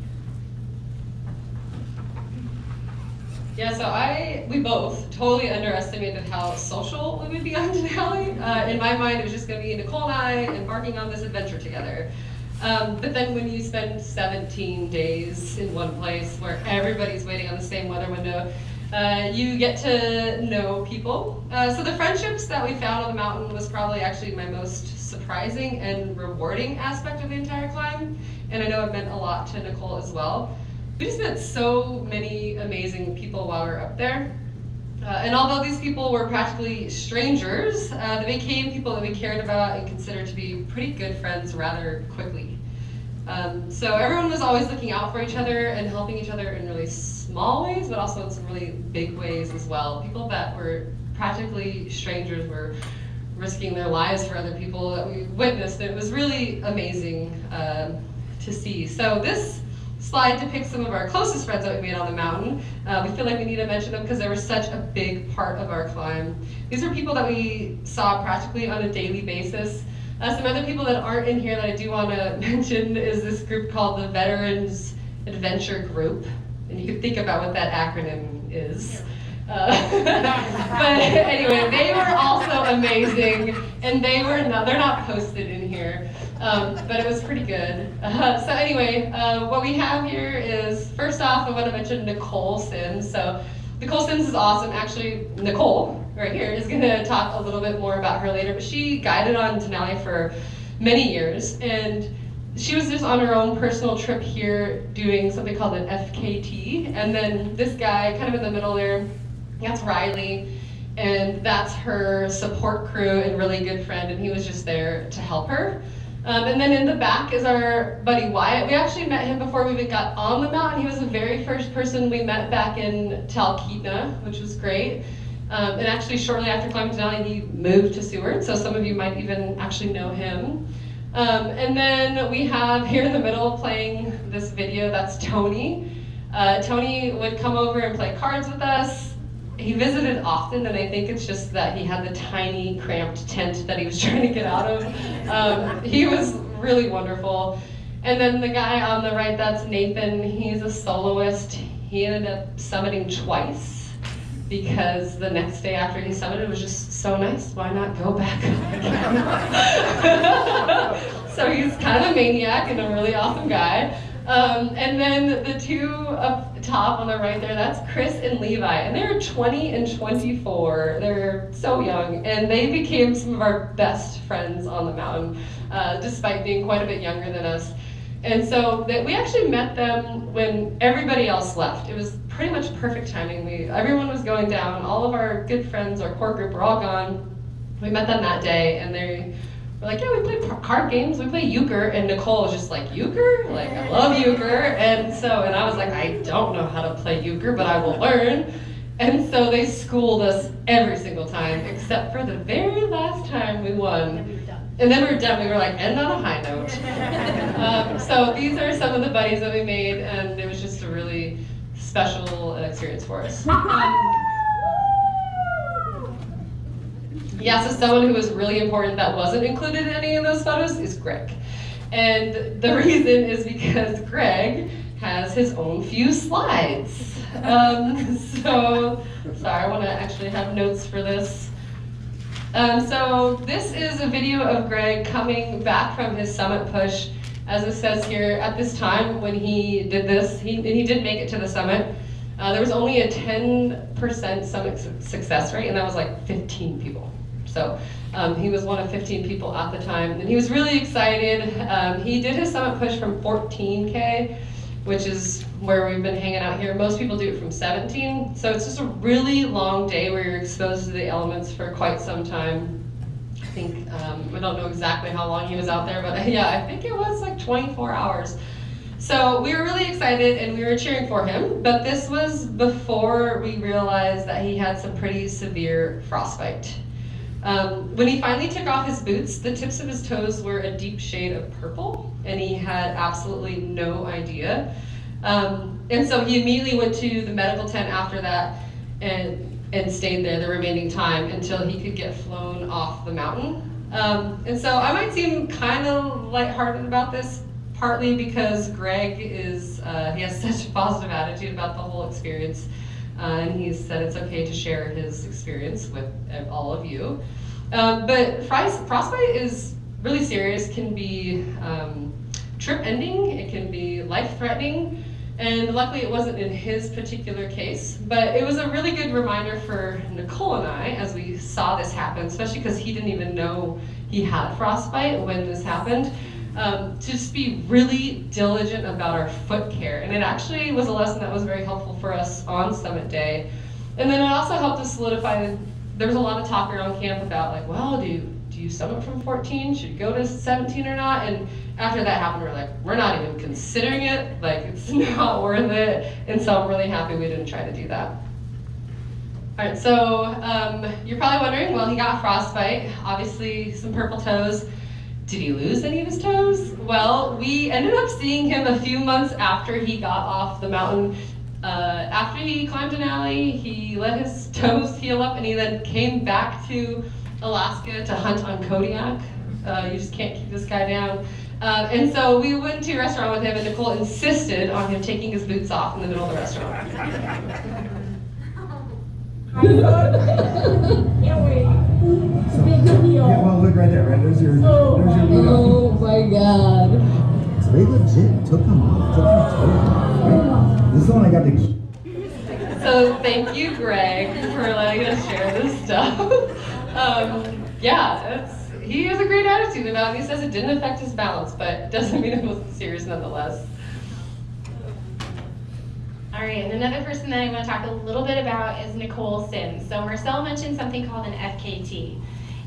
Yeah, so we both totally underestimated how social we would be on Denali. In my mind, it was just going to be Nicole and I embarking on this adventure together. But then when you spend 17 days in one place where everybody's waiting on the same weather window, you get to know people. So the friendships that we found on the mountain was probably actually my most surprising and rewarding aspect of the entire climb. And I know it meant a lot to Nicole as well. We just met so many amazing people while we were up there. And although these people were practically strangers, they became people that we cared about and considered to be pretty good friends rather quickly. So everyone was always looking out for each other and helping each other in really small ways, but also in some really big ways as well. People that were practically strangers were risking their lives for other people that we witnessed. It was really amazing to see. So this slide depicts some of our closest friends that we made on the mountain. We feel like we need to mention them because they were such a big part of our climb. These are people that we saw practically on a daily basis. Some other people that aren't in here that I do want to mention is this group called the Veterans Adventure Group. And you can think about what that acronym is. But anyway, they were also amazing, and they're not posted in here, but it was pretty good. So anyway, what we have here is, first off, I want to mention Nicole Sims. So Nicole Sims is awesome. Actually, Nicole, right here, is going to talk a little bit more about her later, but she guided on Denali for many years, and she was just on her own personal trip here doing something called an FKT, and then this guy, kind of in the middle there, that's Riley, and that's her support crew and really good friend, and he was just there to help her. And then in the back is our buddy Wyatt. We actually met him before we even got on the mountain. He was the very first person we met back in Talkeetna, which was great. And actually shortly after climbing Denali, he moved to Seward, so some of you might even actually know him. And then we have here in the middle playing this video, that's Tony. Tony would come over and play cards with us. He visited often, and I think it's just that he had the tiny, cramped tent that he was trying to get out of. He was really wonderful. And then the guy on the right, that's Nathan. He's a soloist. He ended up summiting twice because the next day after he summited was just so nice. Why not go back up again? So he's kind of a maniac and a really awesome guy. And then the two up top on the right there, that's Chris and Levi, and they're 20 and 24. They're so young, and they became some of our best friends on the mountain, despite being quite a bit younger than us. And so we actually met them when everybody else left. It was pretty much perfect timing. Everyone was going down. All of our good friends, our core group, were all gone. We met them that day, and they were like, yeah, we play card games, we play euchre, and Nicole was just like, euchre? Like, I love euchre, and I was like, I don't know how to play euchre, but I will learn. And so they schooled us every single time, except for the very last time we won. And then we were done, we were like, end on a high note. So these are some of the buddies that we made, and it was just a really special experience for us. Yeah, so someone who was really important that wasn't included in any of those photos is Greg. And the reason is because Greg has his own few slides. So, sorry, I want to actually have notes for this. So this is a video of Greg coming back from his summit push. As it says here, at this time when he did this, he did make it to the summit. There was only a 10% summit success rate, and that was like 15 people. So he was one of 15 people at the time, and he was really excited. He did his summit push from 14K, which is where we've been hanging out here. Most people do it from 17, so it's just a really long day where you're exposed to the elements for quite some time. I think, we don't know exactly how long he was out there, but yeah, I think it was like 24 hours. So we were really excited and we were cheering for him, but this was before we realized that he had some pretty severe frostbite. When he finally took off his boots, the tips of his toes were a deep shade of purple, and he had absolutely no idea. And so he immediately went to the medical tent after that and stayed there the remaining time until he could get flown off the mountain. And so I might seem kind of lighthearted about this, partly because Greg he has such a positive attitude about the whole experience. And he said it's okay to share his experience with all of you. But frostbite is really serious, can be trip ending, it can be life-threatening, and luckily it wasn't in his particular case. But it was a really good reminder for Nicole and I as we saw this happen, especially because he didn't even know he had frostbite when this happened. To just be really diligent about our foot care. And it actually was a lesson that was very helpful for us on summit day. And then it also helped us solidify, there was a lot of talk around camp about like, well, do you summit from 14? Should you go to 17 or not? And after that happened, we're like, we're not even considering it. Like, it's not worth it. And so I'm really happy we didn't try to do that. All right, so you're probably wondering, well, he got frostbite, obviously some purple toes. Did he lose any of his toes? Well, we ended up seeing him a few months after he got off the mountain. After he climbed Denali, he let his toes heal up, and he then came back to Alaska to hunt on Kodiak. You just can't keep this guy down. And so we went to a restaurant with him, and Nicole insisted on him taking his boots off in the middle of the restaurant. Yeah, well, look right there, right? There's your boot off. Oh my god. So they legit took them off. Right? This is the one I got to keep. So thank you, Greg, for letting us share this stuff. He has a great attitude about it. He says it didn't affect his balance, but it doesn't mean it wasn't serious nonetheless. All right, and another person that I want to talk a little bit about is Nicole Sims. So Marcelle mentioned something called an FKT.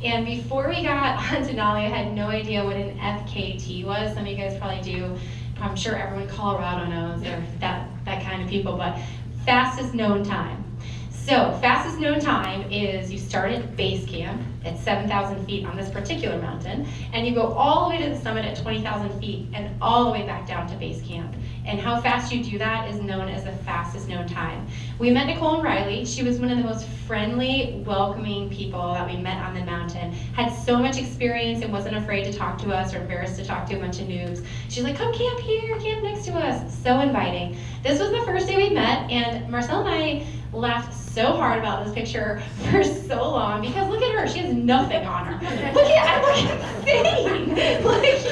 And before we got on Denali, I had no idea what an FKT was. Some of you guys probably do. I'm sure everyone in Colorado knows, or that kind of people, but fastest known time. So fastest known time is you start at base camp at 7,000 feet on this particular mountain, and you go all the way to the summit at 20,000 feet and all the way back down to base camp. And how fast you do that is known as the fastest known time. We met Nicole and Riley. She was one of the most friendly, welcoming people that we met on the mountain. Had so much experience and wasn't afraid to talk to us or embarrassed to talk to a bunch of noobs. She's like, come camp here, camp next to us. So inviting. This was the first day we met, and Marcelle and I laughed so hard about this picture for so long because look at her, she has nothing on her. I look insane. Like,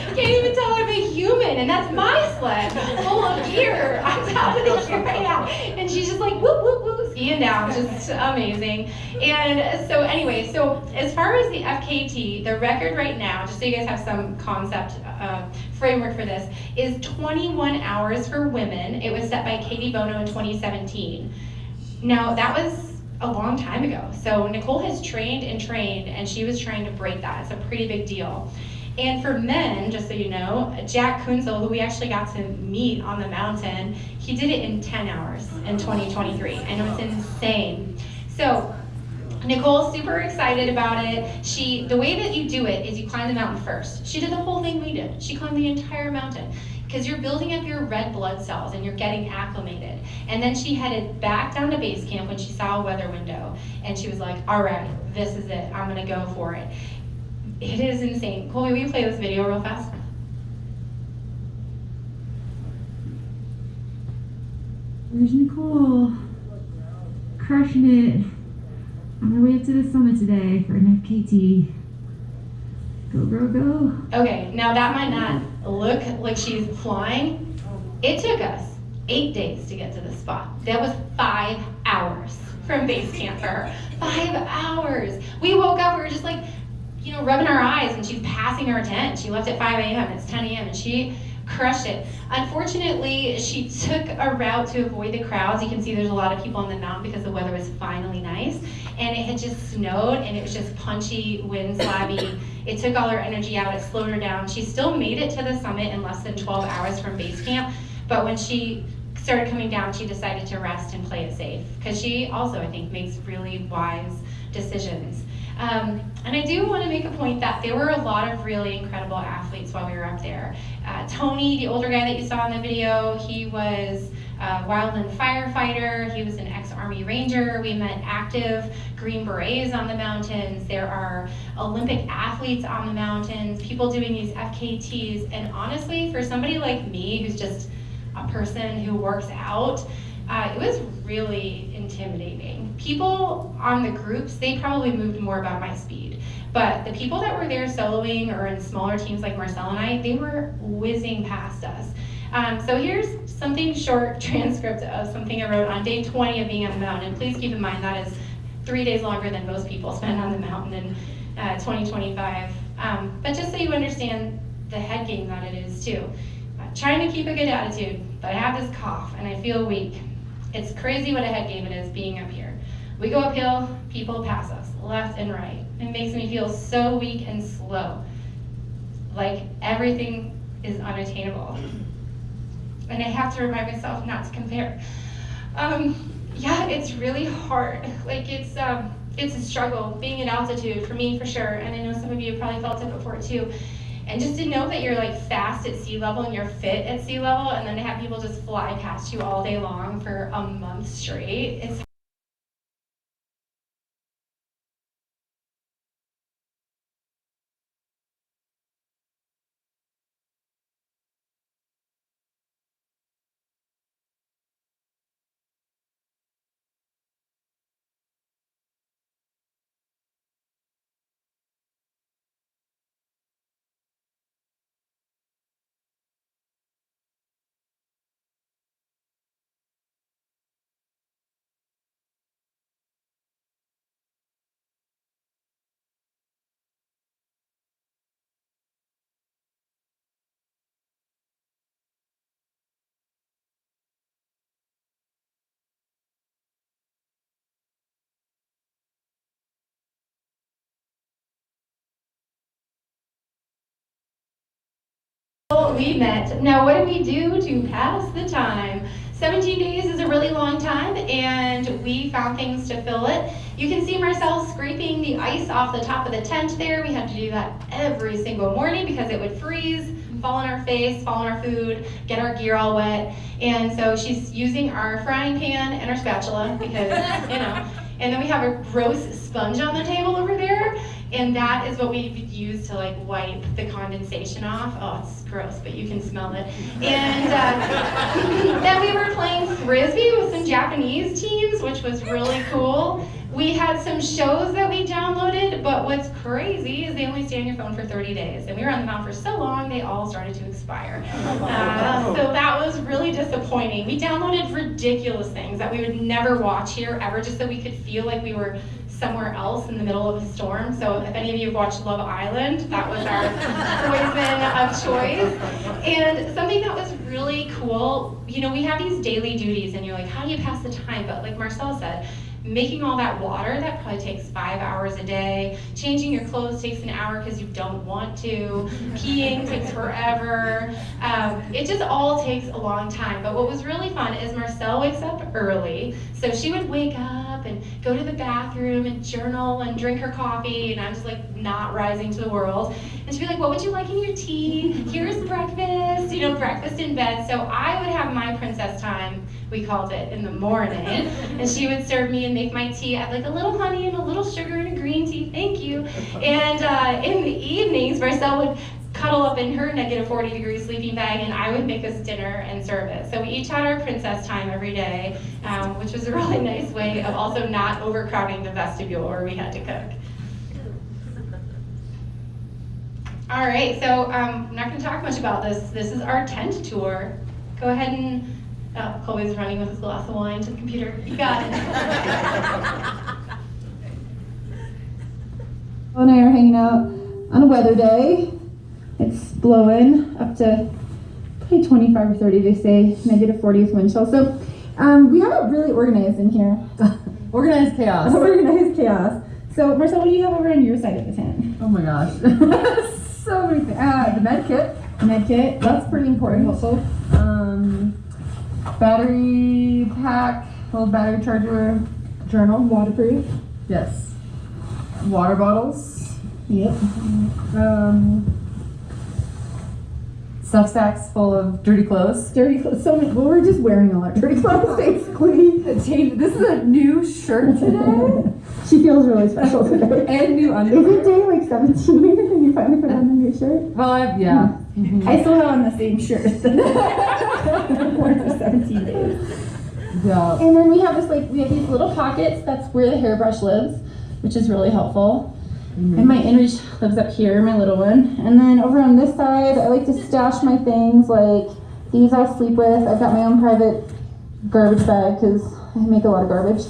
you can't even tell I'm a human, and that's my sled full of gear on top of the gear right now. And she's just like whoop whoop whoop skiing down, just amazing. And so anyway, so as far as the FKT, the record right now, just so you guys have some concept framework for this, is 21 hours for women. It was set by Katie Bono in 2017. Now, that was a long time ago. So Nicole has trained, and she was trying to break that. It's a pretty big deal. And for men, just so you know, Jack Kunzel, who we actually got to meet on the mountain, he did it in 10 hours in 2023. I know it's insane. So Nicole's super excited about it. The way that you do it is you climb the mountain first. She did the whole thing we did. She climbed the entire mountain, because you're building up your red blood cells and you're getting acclimated. And then she headed back down to base camp when she saw a weather window, and she was like, all right, this is it, I'm gonna go for it. It is insane. Colby, will you play this video real fast? There's Nicole, crushing it on her way up to the summit today for an FKT. Go, girl, go. Okay, now that might not look like she's flying. It took us 8 days to get to the spot. That was 5 hours from base camp for her. 5 hours. We woke up, we were just like, rubbing our eyes, and she's passing our tent. She left at 5 a.m., it's 10 a.m., and she crushed it. Unfortunately, she took a route to avoid the crowds. You can see there's a lot of people on the mountain because the weather was finally nice, and it had just snowed, and it was just punchy, wind slabby. It took all her energy out, it slowed her down. She still made it to the summit in less than 12 hours from base camp, but when she started coming down, she decided to rest and play it safe, because she also, I think, makes really wise decisions. And I do want to make a point that there were a lot of really incredible athletes while we were up there. Tony, the older guy that you saw in the video, he was a wildland firefighter. He was an ex-Army Ranger. We met active Green Berets on the mountains. There are Olympic athletes on the mountains, people doing these FKTs. And honestly, for somebody like me, who's just a person who works out, it was really intimidating. People on the groups, they probably moved more about my speed. But the people that were there soloing or in smaller teams like Marcelle and I, they were whizzing past us. So here's something short transcript of something I wrote on day 20 of being on the mountain. And please keep in mind that is 3 days longer than most people spend on the mountain in 2025. But just so you understand the head game that it is too. Trying to keep a good attitude, but I have this cough and I feel weak. It's crazy what a head game it is being up here. We go uphill, people pass us, left and right. It makes me feel so weak and slow. Like everything is unattainable. And I have to remind myself not to compare. Yeah, it's really hard. Like it's it's a struggle being at altitude for me for sure, and I know some of you have probably felt it before too. And just to know that you're like fast at sea level and you're fit at sea level, and then to have people just fly past you all day long for a month straight, it's we met. Now, what did we do to pass the time? 17 days is a really long time, and we found things to fill it. You can see Marcelle scraping the ice off the top of the tent there. We had to do that every single morning because it would freeze, fall on our face, fall on our food, get our gear all wet. And so she's using our frying pan and our spatula because, you know. And then we have a gross sponge on the table over there. And that is what we use to like wipe the condensation off. Oh, it's gross, but you can smell it. And then we were playing Frisbee with some Japanese teams, which was really cool. We had some shows that we downloaded, but what's crazy is they only stay on your phone for 30 days. And we were on the mountain for so long, they all started to expire. So that was really disappointing. We downloaded ridiculous things that we would never watch here ever, just so we could feel like we were somewhere else in the middle of a storm. So if any of you have watched Love Island, that was our poison of choice. And something that was really cool, you know, we have these daily duties and you're like, how do you pass the time? But like Marcelle said, making all that water, that probably takes 5 hours a day. Changing your clothes takes an hour because you don't want to. Peeing takes forever. It just all takes a long time. But what was really fun is Marcelle wakes up early. So she would wake up and go to the bathroom and journal and drink her coffee. And I'm just like not rising to the world. And she'd be like, what would you like in your tea? Here's breakfast, you know, breakfast in bed. So I would have my princess time, we called it, in the morning. And she would serve me and make my tea. I'd like a little honey and a little sugar and a green tea, thank you. And in the evenings, Marcelle would cuddle up in her -40-degree sleeping bag and I would make us dinner and serve it. So we each had our princess time every day, which was a really nice way of also not overcrowding the vestibule where we had to cook. All right, so I'm not gonna talk much about this. This is our tent tour. Go ahead and, oh, Colby's running with his glass of wine to the computer. You got it. Paul and I are hanging out on a weather day. It's blowing up to probably 25 or 30, they say, -40 with wind chill. So we have it really organized in here. Organized chaos. Organized chaos. So Marcelle, what do you have over on your side of the tent? Oh my gosh. So many things. The med kit. Med kit, that's pretty important also. Battery pack, little battery charger, Journal, waterproof. yes. Water bottles, Yep. stuff sacks full of dirty clothes. Dirty clothes, so many, well, we're just wearing all our dirty clothes basically. This is a new shirt today. She feels really special today. And new Is underwear. it day like 17 and you finally put on the new shirt? Well, yeah. I still have on the same shirt that I've worn for 17 days. Yeah. And then we have we have these little pockets, that's where the hairbrush lives, which is really helpful. And my inReach lives up here, my little one. And then over on this side, I like to stash my things, like these I'll sleep with. I've got my own private garbage bag because I make a lot of garbage.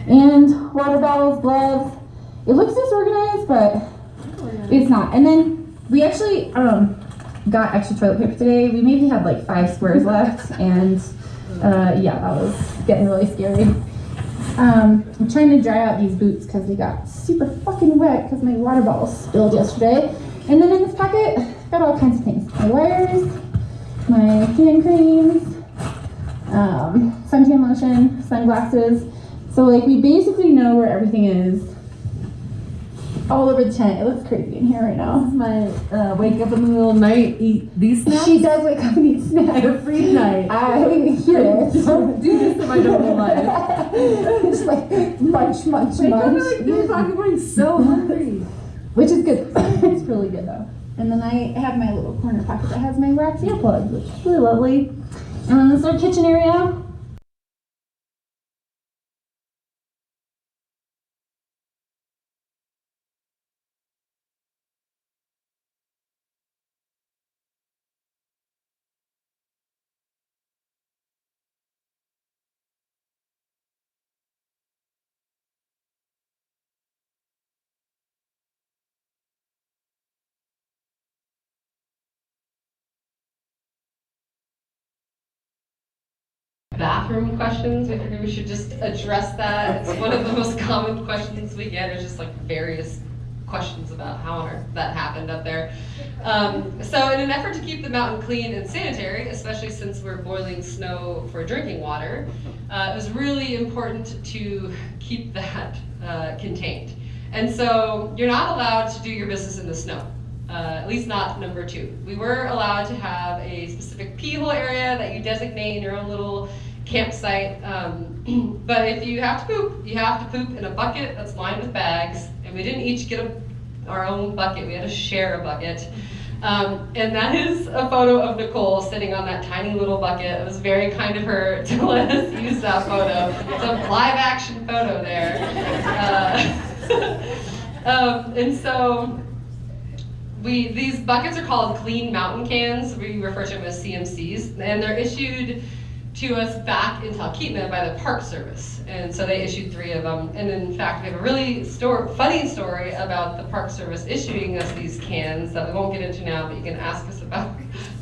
And water bottles, gloves. It looks disorganized, but it's not. And then we actually got extra toilet paper today. We maybe had like 5 squares left, and yeah, that was getting really scary. I'm trying to dry out these boots because they got super fucking wet because my water bottle spilled yesterday. And then in this pocket, I've got all kinds of things. My wires, my hand creams, suntan lotion, sunglasses. So like we basically know where everything is all over the tent. It looks crazy in here right now. This is my wake up in the middle of the night, eat these snacks. She does wake up and eat snacks. Every night. I hear it. Don't do this in my normal life. Just like munch, munch, Wake up at munch. like 3 o'clock in the morning so hungry. Which is good. It's really good though. And then I have my little corner pocket that has my wax earplugs, which is really lovely. And then this is our kitchen area. Bathroom questions, I figured we should just address that. It's one of the most common questions we get. It's just like various questions about how on earth that happened up there. So in an effort to keep the mountain clean and sanitary, especially since we're boiling snow for drinking water, it was really important to keep that contained. And so you're not allowed to do your business in the snow. At least not number 2. We were allowed to have a specific pee hole area that you designate in your own little campsite. But if you have to poop, you have to poop in a bucket that's lined with bags. And we didn't each get our own bucket. We had to share a bucket. And that is a photo of Nicole sitting on that tiny little bucket. It was very kind of her to let us use that photo. It's a live action photo there. And so these buckets are called clean mountain cans. We refer to them as CMCs, and they're issued to us back in Talkeetna by the Park Service. And so they issued 3 of them. And in fact, we have a really funny story about the Park Service issuing us these cans that we won't get into now, but you can ask us about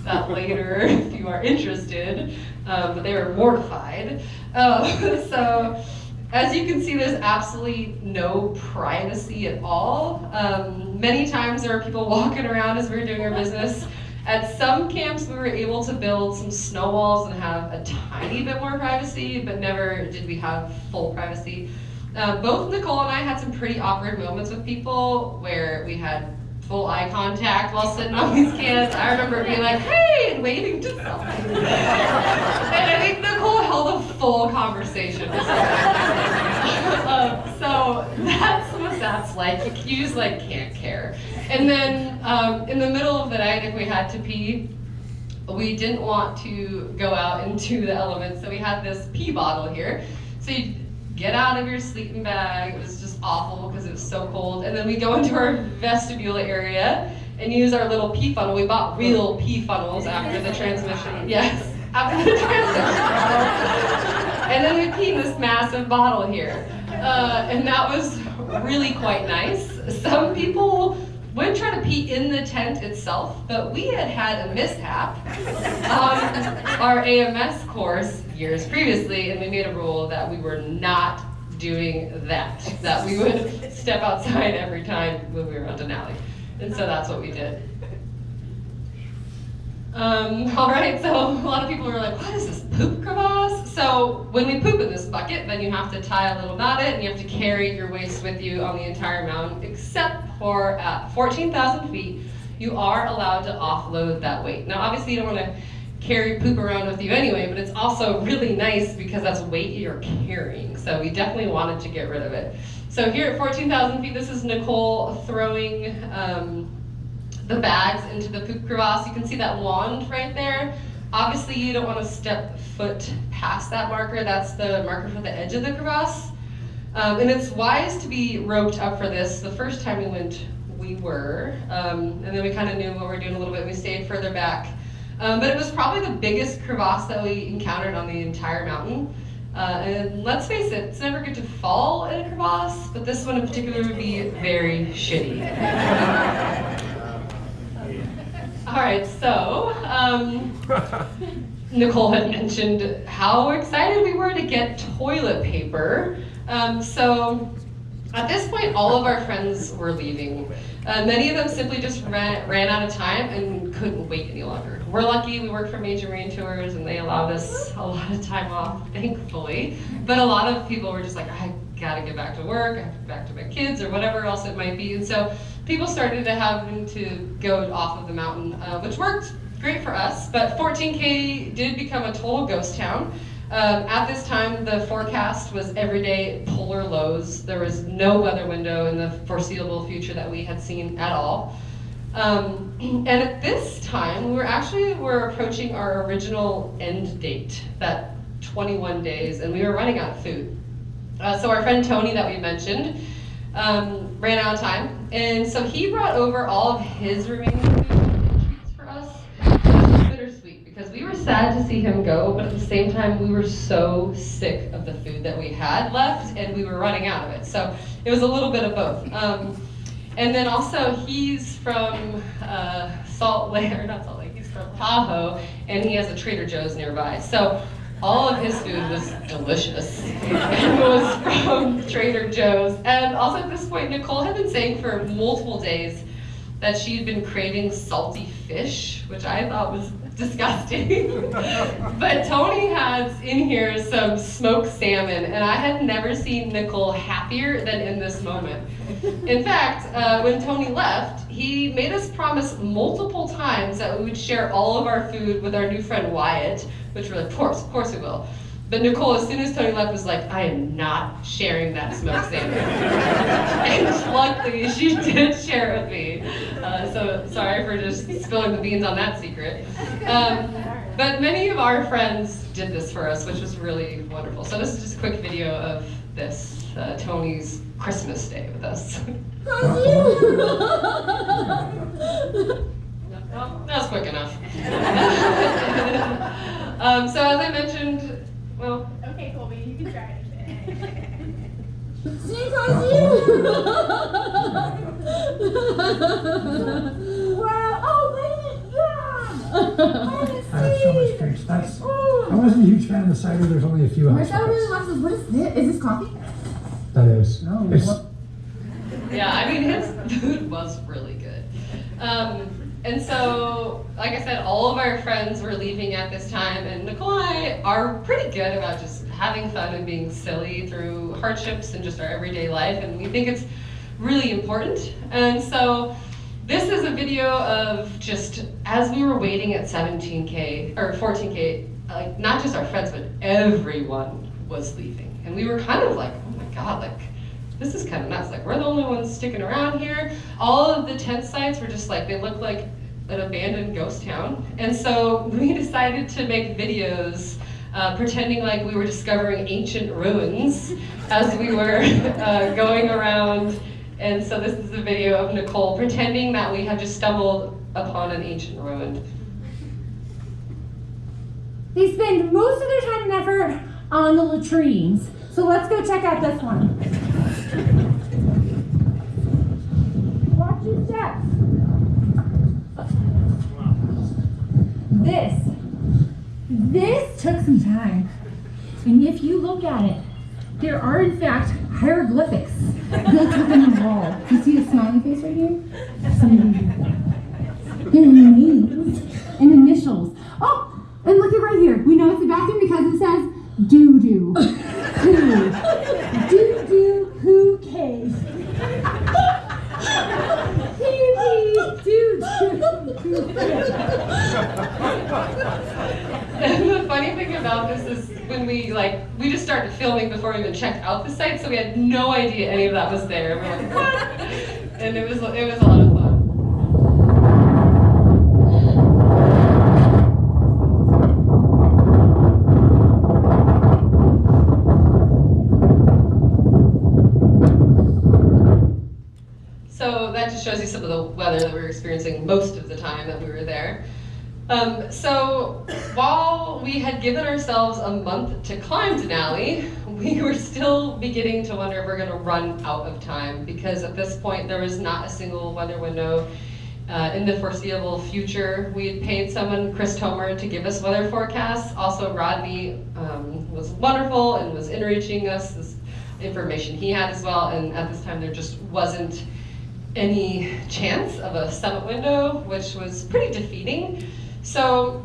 that later if you are interested. But they were mortified. So as you can see, there's absolutely no privacy at all. Many times there are people walking around as we're doing our business. At some camps, we were able to build some snow walls and have a tiny bit more privacy, but never did we have full privacy. Both Nicole and I had some pretty awkward moments with people where we had full eye contact while sitting on these cans. I remember being like, hey, and waving to someone. And I think Nicole held a full conversation with someone. So that's what that's like. You just like can't care. And then in the middle of the night, if we had to pee, we didn't want to go out into the elements, so we had this pee bottle here. So you get out of your sleeping bag. It was just awful because it was so cold. And then we go into our vestibule area and use our little pee funnel. We bought real pee funnels after the transmission. Yes, after the transmission. And then we pee in this massive bottle here. And that was really quite nice. Some people would try to pee in the tent itself, but we had a mishap on our AMS course years previously, and we made a rule that we were not doing that we would step outside every time when we were on Denali. And so that's what we did. All right, so a lot of people were like, what is this poop crevasse? So when we poop in this bucket, then you have to tie a little knot in, and you have to carry your waste with you on the entire mountain, except for at 14,000 feet, you are allowed to offload that weight. Now, obviously you don't want to carry poop around with you anyway, but it's also really nice because that's weight you're carrying. So we definitely wanted to get rid of it. So here at 14,000 feet, this is Nicole throwing the bags into the poop crevasse. You can see that wand right there. Obviously you don't want to step foot past that marker. That's the marker for the edge of the crevasse. And it's wise to be roped up for this. The first time we went, we were. And then we kind of knew what we were doing a little bit. We stayed further back. But it was probably the biggest crevasse that we encountered on the entire mountain. And let's face it, it's never good to fall in a crevasse, but this one in particular would be very shitty. All right, so Nicole had mentioned how excited we were to get toilet paper. So at this point, all of our friends were leaving. Many of them simply just ran out of time and couldn't wait any longer. We're lucky, we work for Major Marine Tours and they allowed us a lot of time off, thankfully. But a lot of people were just like, I gotta get back to work, I have to get back to my kids, or whatever else it might be. And so people started to having to go off of the mountain, which worked great for us, but 14K did become a total ghost town. At this time, the forecast was everyday polar lows. There was no weather window in the foreseeable future that we had seen at all. And at this time, we're approaching our original end date, that 21 days, and we were running out of food. So our friend Tony that we mentioned ran out of time, and so he brought over all of his remaining food and treats for us. It was bittersweet because we were sad to see him go, but at the same time we were so sick of the food that we had left, and we were running out of it. So it was a little bit of both. And then also he's from Salt Lake, or not Salt Lake, he's from Tahoe, and he has a Trader Joe's nearby. So all of his food was delicious. It was from Trader Joe's. And also at this point, Nicole had been saying for multiple days that she had been craving salty fish, which I thought was disgusting. But Tony has in here some smoked salmon, and I had never seen Nicole happier than in this moment. In fact, when Tony left, he made us promise multiple times that we would share all of our food with our new friend Wyatt, which we're like, of course we will. But Nicole, as soon as Tony left, was like, I am not sharing that smoked salmon. And luckily, she did share it with me. So sorry for just spilling the beans on that secret. But many of our friends did this for us, which was really wonderful. So this is just a quick video of this, Tony's Christmas day with us. Well, that was quick enough. So as I mentioned, well. Okay, Colby, you can try it. Wow! Oh, wait! Yeah! I have so much treats. I wasn't a huge fan of the cider. There's only a few Marcelle outside. really loves this. What is this? Is this coffee? That is. No. Yeah, I mean, his food was really good. And so, like I said, all of our friends were leaving at this time, and Nicole and I are pretty good about just having fun and being silly through hardships and just our everyday life, and we think it's really important. And so this is a video of just as we were waiting at 17K, or 14K, like not just our friends, but everyone was leaving. And we were kind of like, oh my God, like, this is kind of nuts. Like, we're the only ones sticking around here. All of the tent sites were just like, they looked like an abandoned ghost town. And so we decided to make videos pretending like we were discovering ancient ruins as we were going around. And so this is a video of Nicole pretending that we have just stumbled upon an ancient ruin. They spend most of their time and effort on the latrines. So let's go check out this one. Watch your steps. This took some time. And if you look at it, there are in fact hieroglyphics built up in the wall. You see a smiley face right here? There are names and initials. Oh, and look at right here. We know it's the bathroom because it says doo-doo. Who? Doo-doo who cave. Pee-wee doo-doo. And the funny thing about this is when we just started filming before we even checked out the site, so we had no idea any of that was there. We're like, what? And it was a lot of fun. So that just shows you some of the weather that we were experiencing most of the time that we were there. So while we had given ourselves a month to climb Denali, we were still beginning to wonder if we're going to run out of time, because at this point there was not a single weather window in the foreseeable future. We had paid someone, Chris Tomer, to give us weather forecasts. Also Rodney was wonderful and was enriching us this information he had as well, and at this time there just wasn't any chance of a summit window, which was pretty defeating. So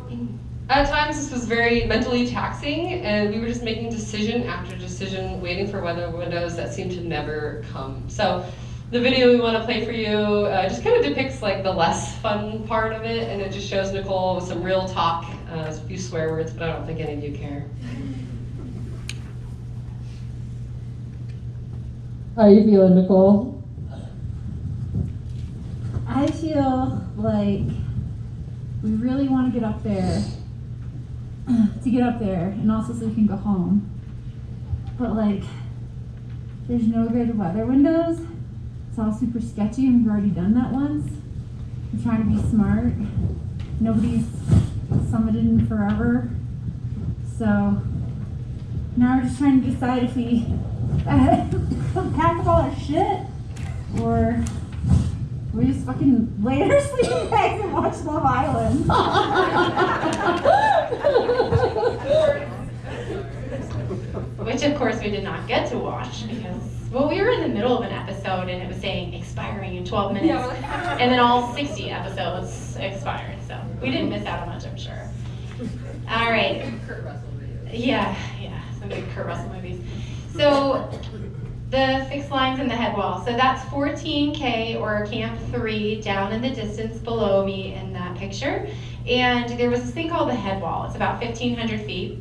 At times this was very mentally taxing, and we were just making decision after decision, waiting for weather windows that seemed to never come. So the video we want to play for you just kind of depicts like the less fun part of it, and it just shows Nicole with some real talk, a few swear words, but I don't think any of you care. How you feeling, Nicole? I feel like we really want to get up there, and also so we can go home. But like, there's no good weather windows. It's all super sketchy, and we've already done that once. I'm trying to be smart. Nobody's summited in forever. So now we're just trying to decide if we pack up all our shit, or we just fucking lay in our sleeping bags and watch Love Island. Which of course we did not get to watch because, well, we were in the middle of an episode and it was saying expiring in 12 minutes. And then all 60 episodes expired, so we didn't miss out on much, I'm sure. All right. Yeah, some good Kurt Russell movies. So the fixed lines in the head wall. So that's 14K or Camp 3 down in the distance below me in that picture. And there was this thing called the head wall. It's about 1,500 feet.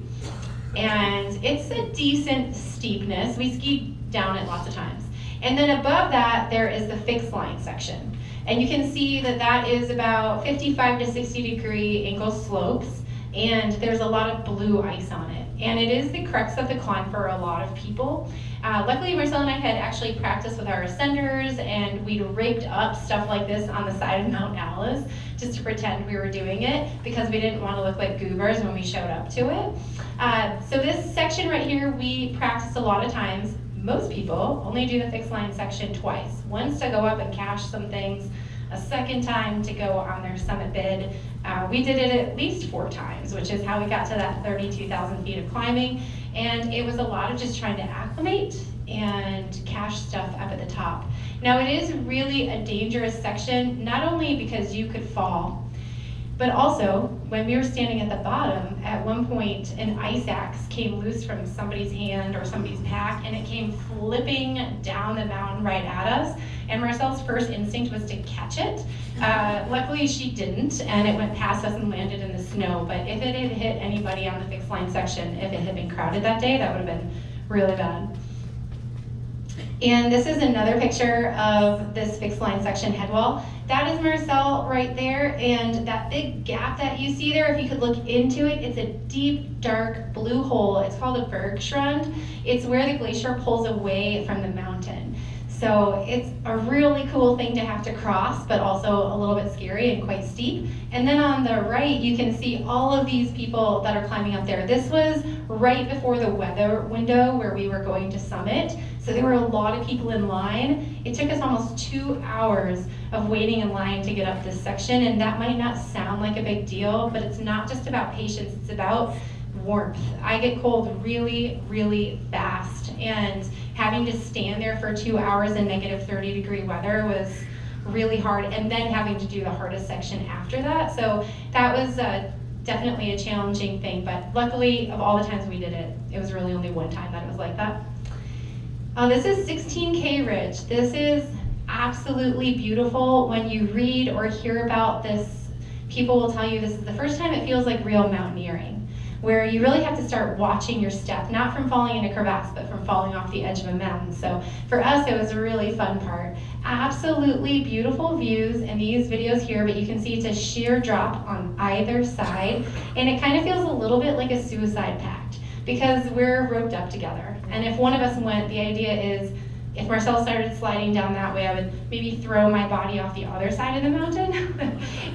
And it's a decent steepness. We skied down it lots of times. And then above that, there is the fixed line section. And you can see that that is about 55 to 60 degree angle slopes. And there's a lot of blue ice on it. And it is the crux of the climb for a lot of people. Luckily, Marcelle and I had actually practiced with our ascenders, and we'd raked up stuff like this on the side of Mount Alice just to pretend we were doing it because we didn't want to look like goobers when we showed up to it. So this section right here, we practiced a lot of times. Most people only do the fixed line section twice. Once to go up and cache some things, a second time to go on their summit bid. We did it at least 4 times, which is how we got to that 32,000 feet of climbing. And it was a lot of just trying to acclimate and cache stuff up at the top. Now it is really a dangerous section, not only because you could fall, but also when we were standing at the bottom, at one point an ice axe came loose from somebody's hand or somebody's pack, and it came flipping down the mountain right at us. And Marcelle's first instinct was to catch it. Luckily she didn't, and it went past us and landed in the snow. But if it had hit anybody on the fixed line section, if it had been crowded that day, that would have been really bad. And this is another picture of this fixed line section head wall. That is Marcelle right there, and that big gap that you see there, if you could look into it, it's a deep, dark blue hole. It's called a bergschrund. It's where the glacier pulls away from the mountain. So it's a really cool thing to have to cross, but also a little bit scary and quite steep. And then on the right, you can see all of these people that are climbing up there. This was right before the weather window where we were going to summit. So there were a lot of people in line. It took us almost 2 hours of waiting in line to get up this section, and that might not sound like a big deal, but it's not just about patience, it's about warmth. I get cold really, really fast, and having to stand there for 2 hours in negative 30 degree weather was really hard, and then having to do the hardest section after that. So that was definitely a challenging thing, but luckily of all the times we did it, it was really only one time that it was like that. This is 16K Ridge. This is absolutely beautiful. When you read or hear about this, people will tell you this is the first time it feels like real mountaineering, where you really have to start watching your step, not from falling in a crevasse, but from falling off the edge of a mountain. So for us, it was a really fun part. Absolutely beautiful views in these videos here, but you can see it's a sheer drop on either side, and it kind of feels a little bit like a suicide pact because we're roped up together. And if one of us went, the idea is if Marcelle started sliding down that way, I would maybe throw my body off the other side of the mountain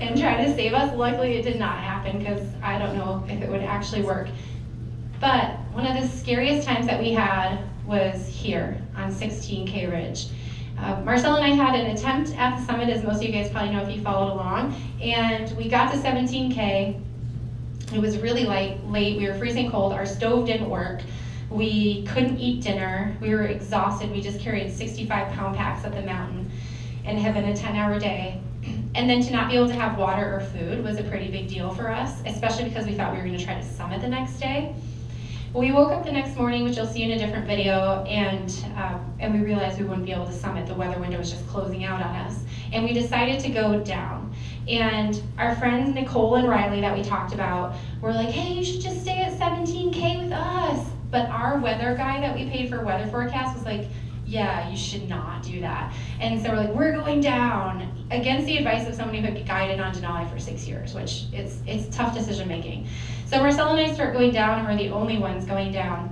and try to save us. Luckily, it did not happen because I don't know if it would actually work. But one of the scariest times that we had was here on 16K Ridge. Marcelle and I had an attempt at the summit, as most of you guys probably know if you followed along, and we got to 17K. It was really late, we were freezing cold, our stove didn't work. We couldn't eat dinner. We were exhausted. We just carried 65-pound packs up the mountain and it had been a 10-hour day. And then to not be able to have water or food was a pretty big deal for us, especially because we thought we were gonna try to summit the next day. We woke up the next morning, which you'll see in a different video, and we realized we wouldn't be able to summit. The weather window was just closing out on us. And we decided to go down. And our friends Nicole and Riley that we talked about were like, hey, you should just stay at 17K with us. But our weather guy that we paid for weather forecast was like, yeah, you should not do that. And so we're like, we're going down against the advice of somebody who had guided on Denali for 6 years, which it's tough decision making. So Marcelle and I start going down, and we're the only ones going down.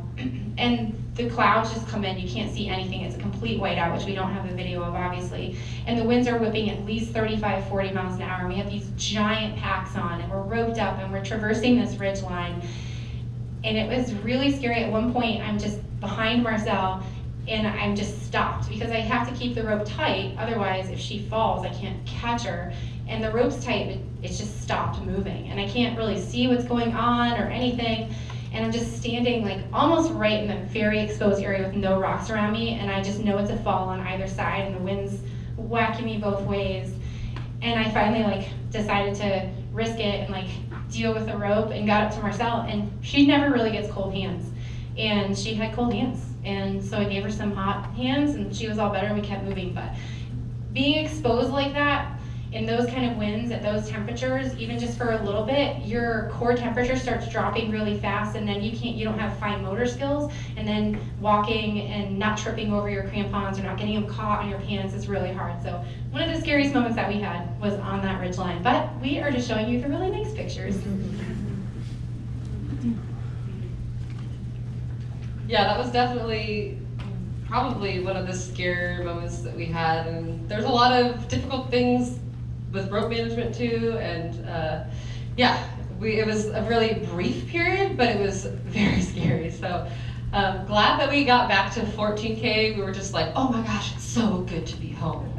And the clouds just come in, you can't see anything. It's a complete whiteout, which we don't have a video of, obviously. And the winds are whipping at least 35, 40 miles an hour. And we have these giant packs on, and we're roped up, and we're traversing this ridge line. And it was really scary. At one point, I'm just behind Marcelle, and I'm just stopped because I have to keep the rope tight. Otherwise, if she falls, I can't catch her. And the rope's tight, but it's just stopped moving. And I can't really see what's going on or anything. And I'm just standing like almost right in the very exposed area with no rocks around me. And I just know it's a fall on either side, and the wind's whacking me both ways. And I finally like decided to risk it and like deal with the rope and got up to Marcelle. And she never really gets cold hands. And she had cold hands. And so I gave her some hot hands, and she was all better, and we kept moving. But being exposed like that, in those kind of winds at those temperatures, even just for a little bit, your core temperature starts dropping really fast, and then you don't have fine motor skills, and then walking and not tripping over your crampons or not getting them caught on your pants is really hard. So one of the scariest moments that we had was on that ridge line, but we are just showing you the really nice pictures. Yeah, that was definitely probably one of the scarier moments that we had, and there's a lot of difficult things with rope management too, and yeah, it was a really brief period, but it was very scary. So glad that we got back to 14K. We were just like, oh my gosh, it's so good to be home.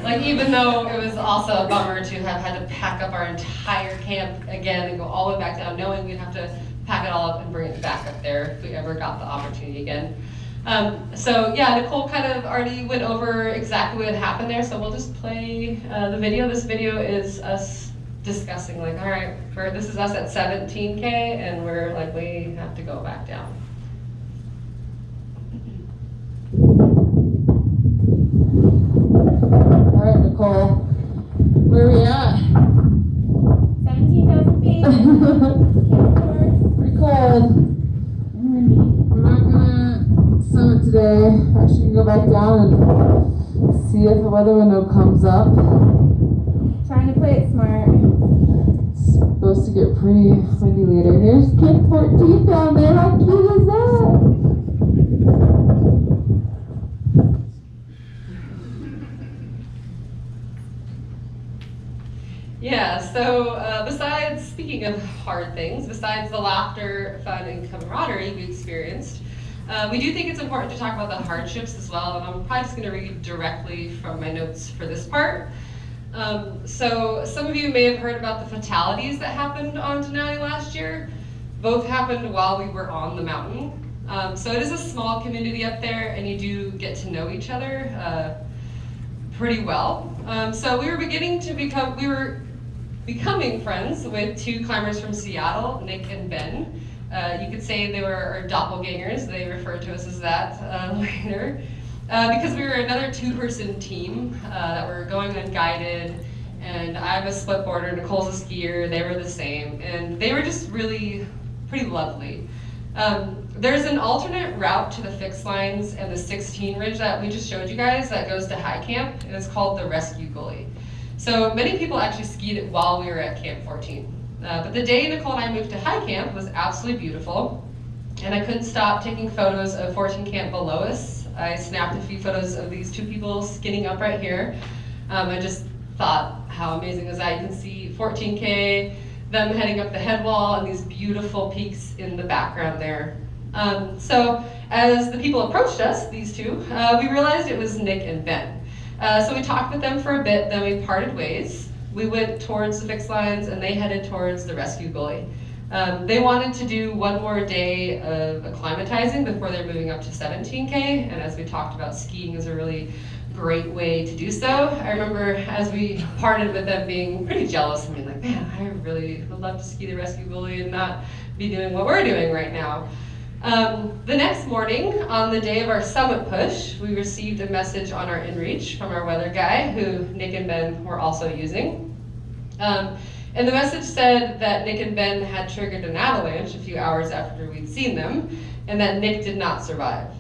Like, even though it was also a bummer to have had to pack up our entire camp again and go all the way back down, knowing we'd have to pack it all up and bring it back up there if we ever got the opportunity again. So yeah, Nicole kind of already went over exactly what happened there, so we'll just play the video. This video is us discussing, like, all right, this is us at 17K, and we're like, we have to go back down. All right, Nicole, where are we at? 17,000 feet. Pretty cold. We're not gonna summit today. We're actually gonna go back down and see if the weather window comes up. Trying to play it smart. It's supposed to get pretty windy later. Here's Camp 14 down there. How cute is that? Yeah, so besides, speaking of hard things, besides the laughter, fun, and camaraderie we experienced, we do think it's important to talk about the hardships as well, and I'm probably just going to read directly from my notes for this part. So some of you may have heard about the fatalities that happened on Denali last year. Both happened while we were on the mountain. So it is a small community up there, and you do get to know each other pretty well. So we were becoming friends with two climbers from Seattle, Nick and Ben. You could say they were our doppelgangers. They referred to us as that later. Because we were another two-person team that were going unguided, and I'm a split boarder, Nicole's a skier, they were the same, and they were just really pretty lovely. There's an alternate route to the fixed lines and the 16 ridge that we just showed you guys that goes to high camp, and it's called the Rescue Gully. So many people actually skied it while we were at Camp 14. But the day Nicole and I moved to high camp was absolutely beautiful, and I couldn't stop taking photos of 14 camp below us. I snapped a few photos of these two people skinning up right here. I just thought, how amazing is that? You can see 14K, them heading up the head wall, and these beautiful peaks in the background there. So as the people approached us, these two, we realized it was Nick and Ben. So we talked with them for a bit, then we parted ways. We went towards the fixed lines, and they headed towards the Rescue Gully. They wanted to do one more day of acclimatizing before they're moving up to 17K, and as we talked about, skiing is a really great way to do so. I remember as we parted with them being pretty jealous and being like, man, I really would love to ski the rescue gully and not be doing what we're doing right now. The next morning, on the day of our summit push, we received a message on our inReach from our weather guy, who Nick and Ben were also using. And the message said that Nick and Ben had triggered an avalanche a few hours after we'd seen them, and that Nick did not survive.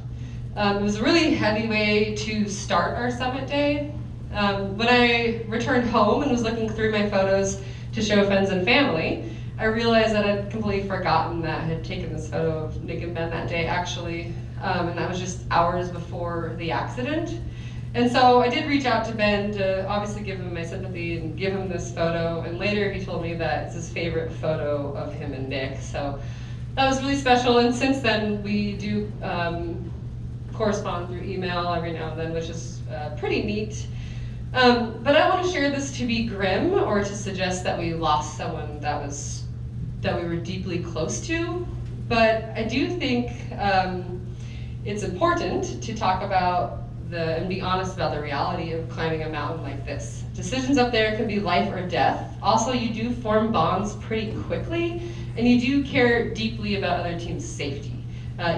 It was a really heavy way to start our summit day. When I returned home and was looking through my photos to show friends and family, I realized that I'd completely forgotten that I had taken this photo of Nick and Ben that day, actually, and that was just hours before the accident. And so I did reach out to Ben to obviously give him my sympathy and give him this photo, and later he told me that it's his favorite photo of him and Nick. So that was really special, and since then we do correspond through email every now and then, which is pretty neat. But I want to share this to be grim or to suggest that we lost someone that we were deeply close to. But I do think it's important to talk about and be honest about the reality of climbing a mountain like this. Decisions up there can be life or death. Also, you do form bonds pretty quickly, and you do care deeply about other teams' safety,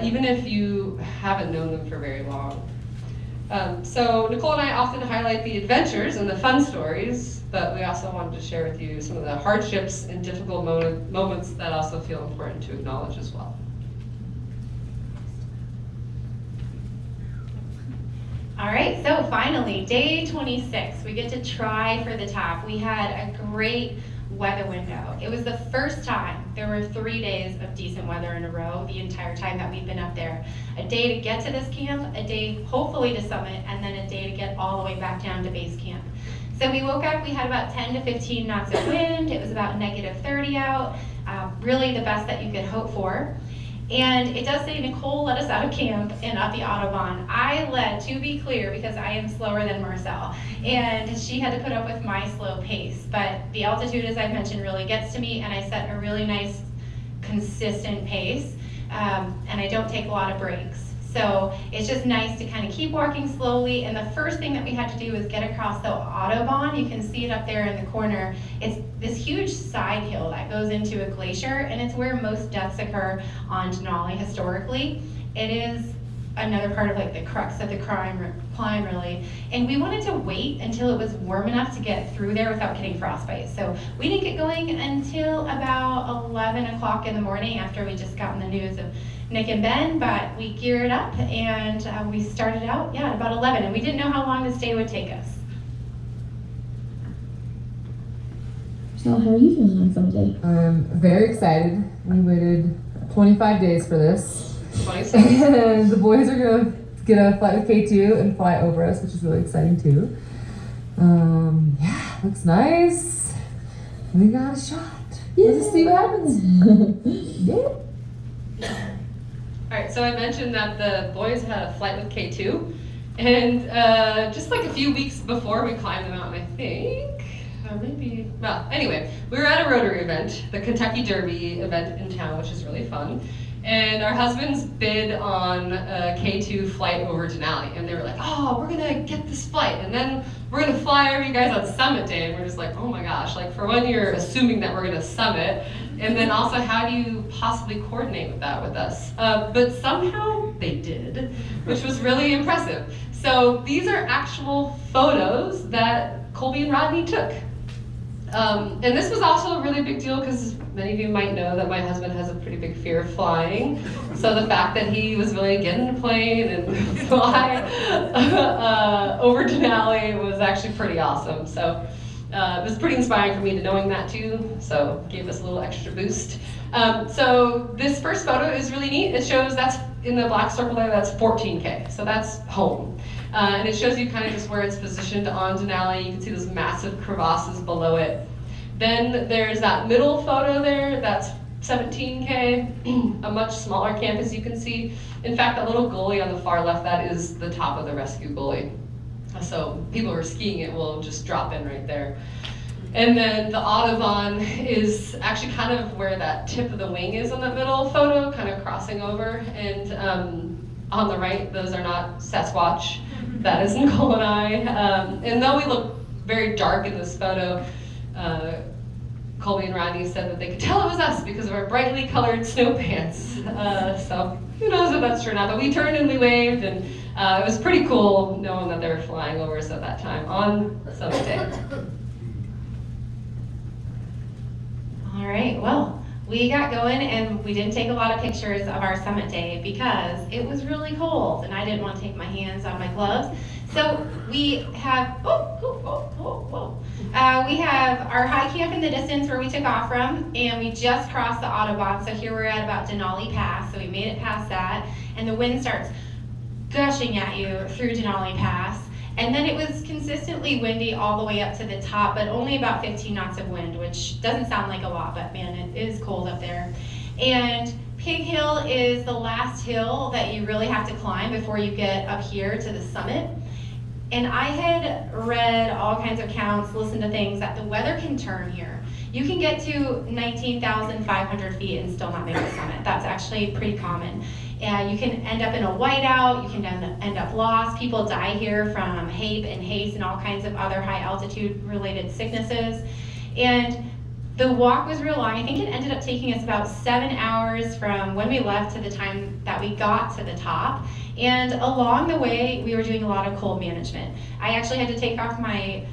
even if you haven't known them for very long. So Nicole and I often highlight the adventures and the fun stories, but we also wanted to share with you some of the hardships and difficult moments that also feel important to acknowledge as well. All right, so finally, day 26, we get to try for the top. We had a great weather window. It was the first time there were 3 days of decent weather in a row the entire time that we've been up there. A day to get to this camp, a day hopefully to summit, and then a day to get all the way back down to base camp. So we woke up, we had about 10 to 15 knots of wind. It was about -30 out, really the best that you could hope for. And it does say Nicole let us out of camp and up the Autobahn. I led, to be clear, because I am slower than Marcelle, and she had to put up with my slow pace. But the altitude, as I mentioned, really gets to me, and I set a really nice, consistent pace, and I don't take a lot of breaks. So it's just nice to kind of keep walking slowly, and the first thing that we had to do was get across the Autobahn. You can see it up there in the corner. It's this huge side hill that goes into a glacier, and it's where most deaths occur on Denali historically. It is another part of like the crux of the climb really. And we wanted to wait until it was warm enough to get through there without getting frostbite. So we didn't get going until about 11 o'clock in the morning after we just gotten the news of Nick and Ben, but we geared up and we started out, at about 11, and we didn't know how long this day would take us. Marcelle, how are you feeling on summit day? I'm very excited. We waited 25 days for this. 26. And the boys are gonna get a flight with K2 and fly over us, which is really exciting too. Looks nice. We got a shot. Let's see what happens. Yeah. All right, so I mentioned that the boys had a flight with K2, and just like a few weeks before we climbed the mountain, I think, or maybe, well, anyway, we were at a Rotary event, the Kentucky Derby event in town, which is really fun. And our husbands bid on a K2 flight over Denali, and they were like, oh, we're gonna get this flight, and then we're gonna fly over you guys on summit day, and we're just like, oh my gosh, like for one, you're assuming that we're gonna summit, and then also how do you possibly coordinate with that with us? But somehow they did, which was really impressive. So these are actual photos that Colby and Rodney took. And this was also a really big deal because many of you might know that my husband has a pretty big fear of flying. So the fact that he was willing to get in a plane and fly over Denali was actually pretty awesome. So it was pretty inspiring for me to knowing that too. So it gave us a little extra boost. So this first photo is really neat. It shows that's in the black circle there, that's 14K. So that's home. And it shows you kind of just where it's positioned on Denali. You can see those massive crevasses below it. Then there's that middle photo there, that's 17K, a much smaller camp as you can see. In fact, that little gully on the far left, that is the top of the rescue gully. So people who are skiing it will just drop in right there. And then the Autobahn is actually kind of where that tip of the wing is on that middle photo, kind of crossing over. And on the right, those are not Sasquatch That is Nicole and I. And though we look very dark in this photo, Colby and Rainier said that they could tell it was us because of our brightly colored snow pants. So who knows if that's true or not, but we turned and we waved, and it was pretty cool knowing that they were flying over us at that time on Summit Day. All right, well, we got going and we didn't take a lot of pictures of our summit day because it was really cold and I didn't want to take my hands on my gloves. So we have, we have our high camp in the distance where we took off from, and we just crossed the Autobahn. So here we're at about Denali Pass, so we made it past that, and the wind starts gushing at you through Denali Pass. And then it was consistently windy all the way up to the top, but only about 15 knots of wind, which doesn't sound like a lot, but man, it is cold up there. And Pig Hill is the last hill that you really have to climb before you get up here to the summit. And I had read all kinds of accounts, listened to things, that the weather can turn here. You can get to 19,500 feet and still not make the summit. That's actually pretty common. You can end up in a whiteout, you can end up lost. People die here from HAPE and haze and all kinds of other high altitude related sicknesses. And the walk was real long. I think it ended up taking us about 7 hours from when we left to the time that we got to the top. And along the way, we were doing a lot of cold management. I actually had to take off my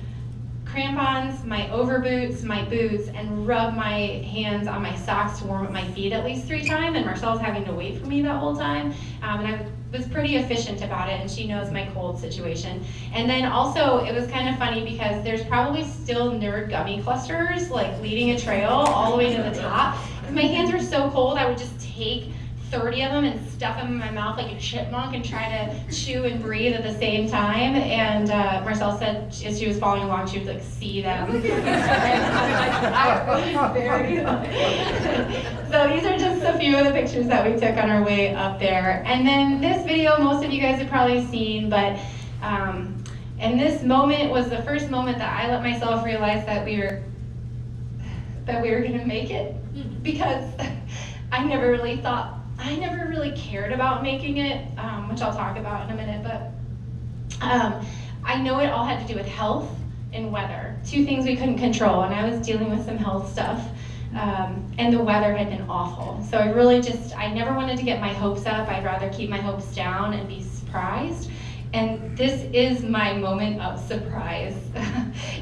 crampons, my overboots, my boots, and rub my hands on my socks to warm up my feet at least 3 times, and Marcelle was having to wait for me that whole time. And I was pretty efficient about it, and she knows my cold situation. And then also, it was kind of funny because there's probably still nerd gummy clusters like leading a trail all the way to the top. My hands were so cold, I would just take 30 of them and stuff them in my mouth like a chipmunk and try to chew and breathe at the same time. And Marcelle said as she was following along, she would like see them. So these are just a few of the pictures that we took on our way up there. And then this video, most of you guys have probably seen, but and this moment was the first moment that I let myself realize that we were gonna make it, because I never really cared about making it, which I'll talk about in a minute, but I know it all had to do with health and weather, 2 things we couldn't control, and I was dealing with some health stuff, and the weather had been awful. So I never wanted to get my hopes up. I'd rather keep my hopes down and be surprised. And this is my moment of surprise.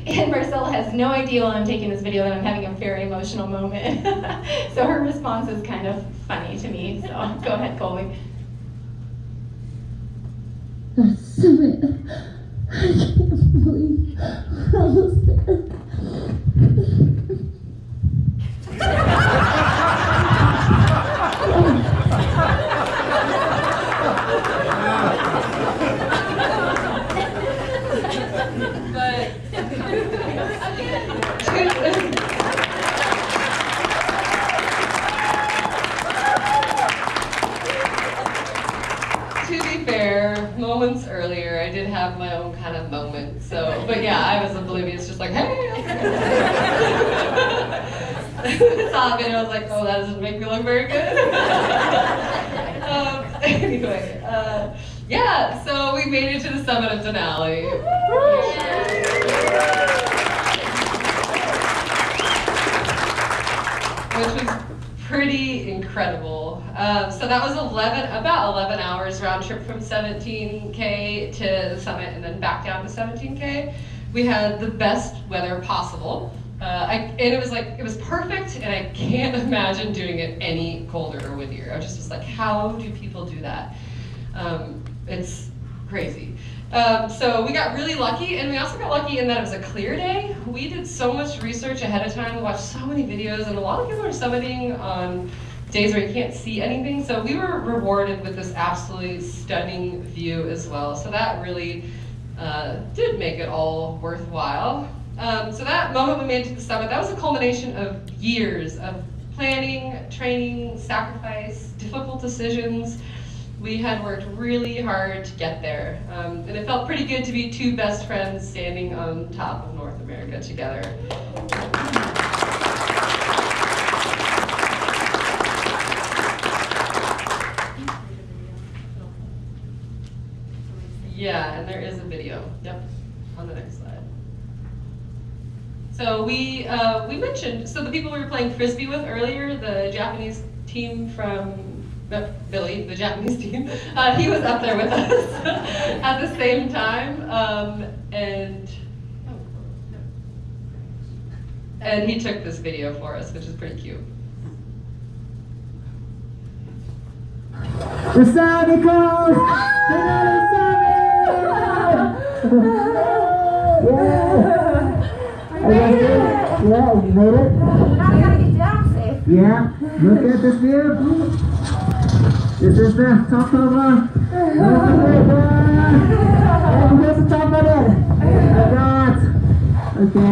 And Marcelle has no idea while I'm taking this video that I'm having a very emotional moment. So her response is kind of funny to me. So go ahead, Colby. That summit. I can't believe we're almost there. Moments earlier, I did have my own kind of moment. So, but yeah, I was oblivious, just like, hey. Saw the video, I was like, oh, that doesn't make me look very good. Anyway, yeah, so we made it to the summit of Denali. Which was pretty incredible. So that was about 11 hours round trip from 17K to the summit and then back down to 17K. We had the best weather possible. And it was perfect, and I can't imagine doing it any colder or windier. I was just like, how do people do that? It's crazy. So we got really lucky, and we also got lucky in that it was a clear day. We did so much research ahead of time. We watched so many videos, and a lot of people are summiting on days where you can't see anything. So we were rewarded with this absolutely stunning view as well. So that really did make it all worthwhile. So that moment we made it to the summit, that was a culmination of years of planning, training, sacrifice, difficult decisions. We had worked really hard to get there, and it felt pretty good to be 2 best friends standing on top of North America together. Yeah, and there is a video. Yep, on the next slide. So we mentioned, so the people we were playing frisbee with earlier, the Japanese team from Billy, the Japanese team, he was up there with us at the same time, and he took this video for us, which is pretty cute. The Sonic Coast! Yeah, you made it? Now we gotta get down safe. Yeah, look at this view. This is the top of here's the top of it. Okay.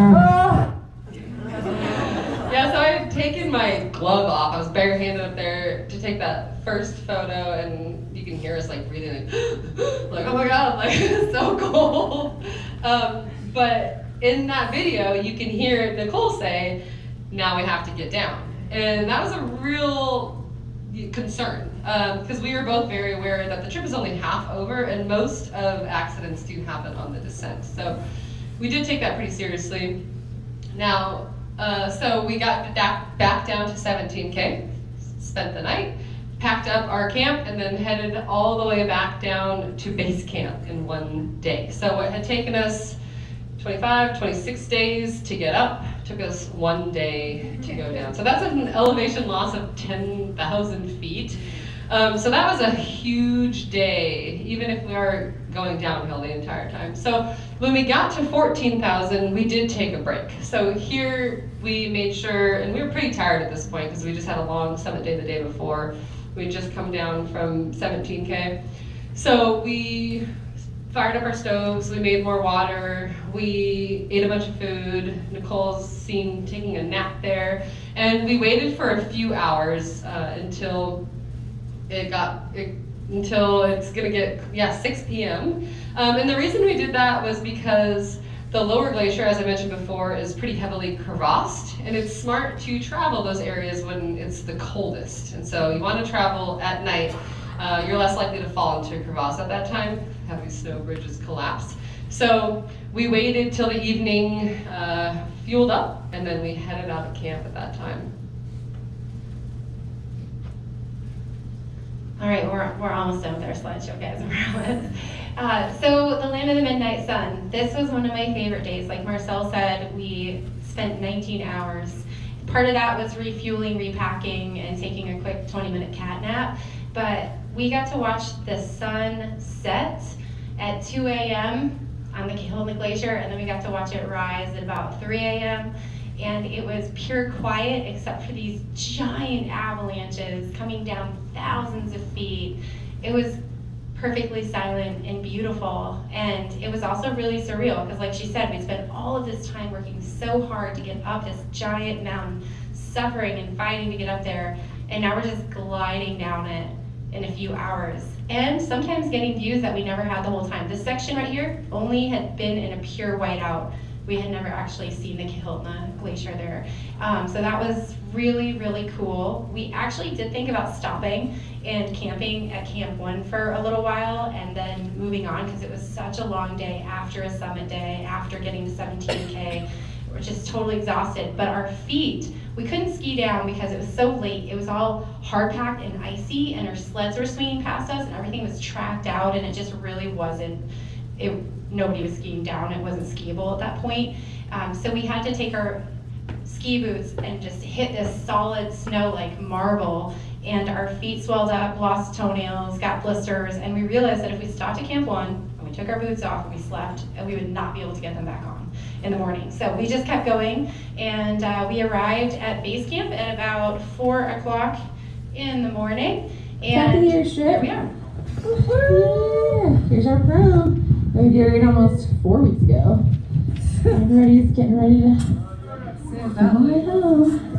Yeah, so I had taken my glove off. I was barehanded up there to take that first photo, and you can hear us like breathing, like oh my god, like it's so cold. But in that video, you can hear Nicole say, "Now we have to get down," and that was a real concern because we were both very aware that the trip is only half over, and most of accidents do happen on the descent. So we did take that pretty seriously. Now. So we got back down to 17K, spent the night, packed up our camp, and then headed all the way back down to base camp in one day. So what had taken us 25, 26 days to get up, took us one day to go down. So that's an elevation loss of 10,000 feet. So that was a huge day, even if we are going downhill the entire time. So when we got to 14,000, we did take a break. So here we made sure, and we were pretty tired at this point because we just had a long summit day the day before. We'd just come down from 17K. So we fired up our stoves, we made more water, we ate a bunch of food. Nicole's seen taking a nap there. And we waited for a few hours until it's gonna get 6 p.m. And the reason we did that was because the lower glacier, as I mentioned before, is pretty heavily crevassed, and it's smart to travel those areas when it's the coldest. And so you want to travel at night. You're less likely to fall into a crevasse at that time, have these snow bridges collapse. So we waited till the evening, fueled up, and then we headed out of camp at that time. All right, we're almost done with our slideshow, guys, I promise. So the Land of the Midnight Sun. This was one of my favorite days. Like Marcelle said, we spent 19 hours. Part of that was refueling, repacking, and taking a quick 20-minute cat nap. But we got to watch the sun set at 2 a.m. on the hill on the glacier, and then we got to watch it rise at about 3 a.m. And it was pure quiet except for these giant avalanches coming down thousands of feet. It was perfectly silent and beautiful, and it was also really surreal because, like she said, we spent all of this time working so hard to get up this giant mountain, suffering and fighting to get up there, and now we're just gliding down it in a few hours, and sometimes getting views that we never had the whole time. This section right here only had been in a pure whiteout. We had never actually seen the Kahiltna Glacier there. So that was really, really cool. We actually did think about stopping and camping at Camp 1 for a little while and then moving on because it was such a long day after a summit day, after getting to 17K. We're just totally exhausted. But our feet, we couldn't ski down because it was so late. It was all hard packed and icy, and our sleds were swinging past us, and everything was tracked out, and it just really wasn't, nobody was skiing down. It wasn't skiable at that point. So we had to take our ski boots and just hit this solid snow like marble, and our feet swelled up, lost toenails, got blisters, and we realized that if we stopped at Camp 1 and we took our boots off and we slept, we would not be able to get them back on in the morning. So we just kept going, and we arrived at base camp at about 4 o'clock in the morning. And Here we are. Yeah, here's our pro. We buried almost 4 weeks ago. Everybody's getting ready to go home.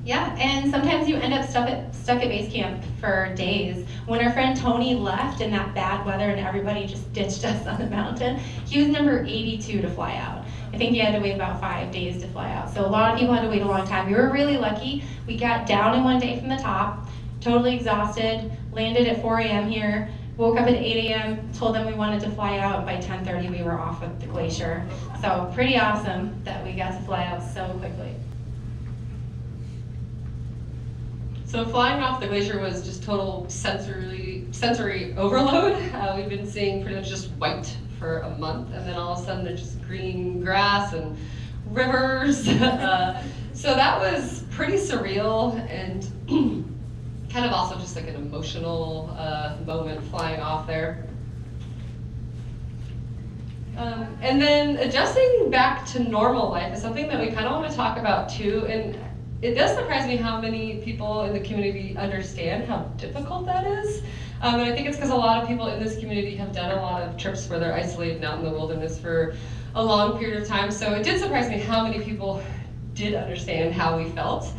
Yeah, and sometimes you end up stuck at base camp for days. When our friend Tony left in that bad weather and everybody just ditched us on the mountain, he was number 82 to fly out. I think he had to wait about 5 days to fly out. So a lot of people had to wait a long time. We were really lucky. We got down in one day from the top, totally exhausted, landed at 4 a.m. here, woke up at 8 a.m., told them we wanted to fly out, and by 10:30 we were off of the glacier. So pretty awesome that we got to fly out so quickly. So flying off the glacier was just total sensory overload. We've been seeing pretty much just white for a month, and then all of a sudden there's just green grass and rivers. So that was pretty surreal and kind of also just like an emotional moment flying off there. And then adjusting back to normal life is something that we kind of want to talk about too. And it does surprise me how many people in the community understand how difficult that is. And I think it's because a lot of people in this community have done a lot of trips where they're isolated out in the wilderness for a long period of time. So it did surprise me how many people did understand how we felt.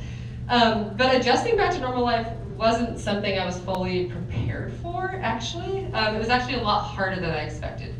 But adjusting back to normal life wasn't something I was fully prepared for, actually. It was actually a lot harder than I expected.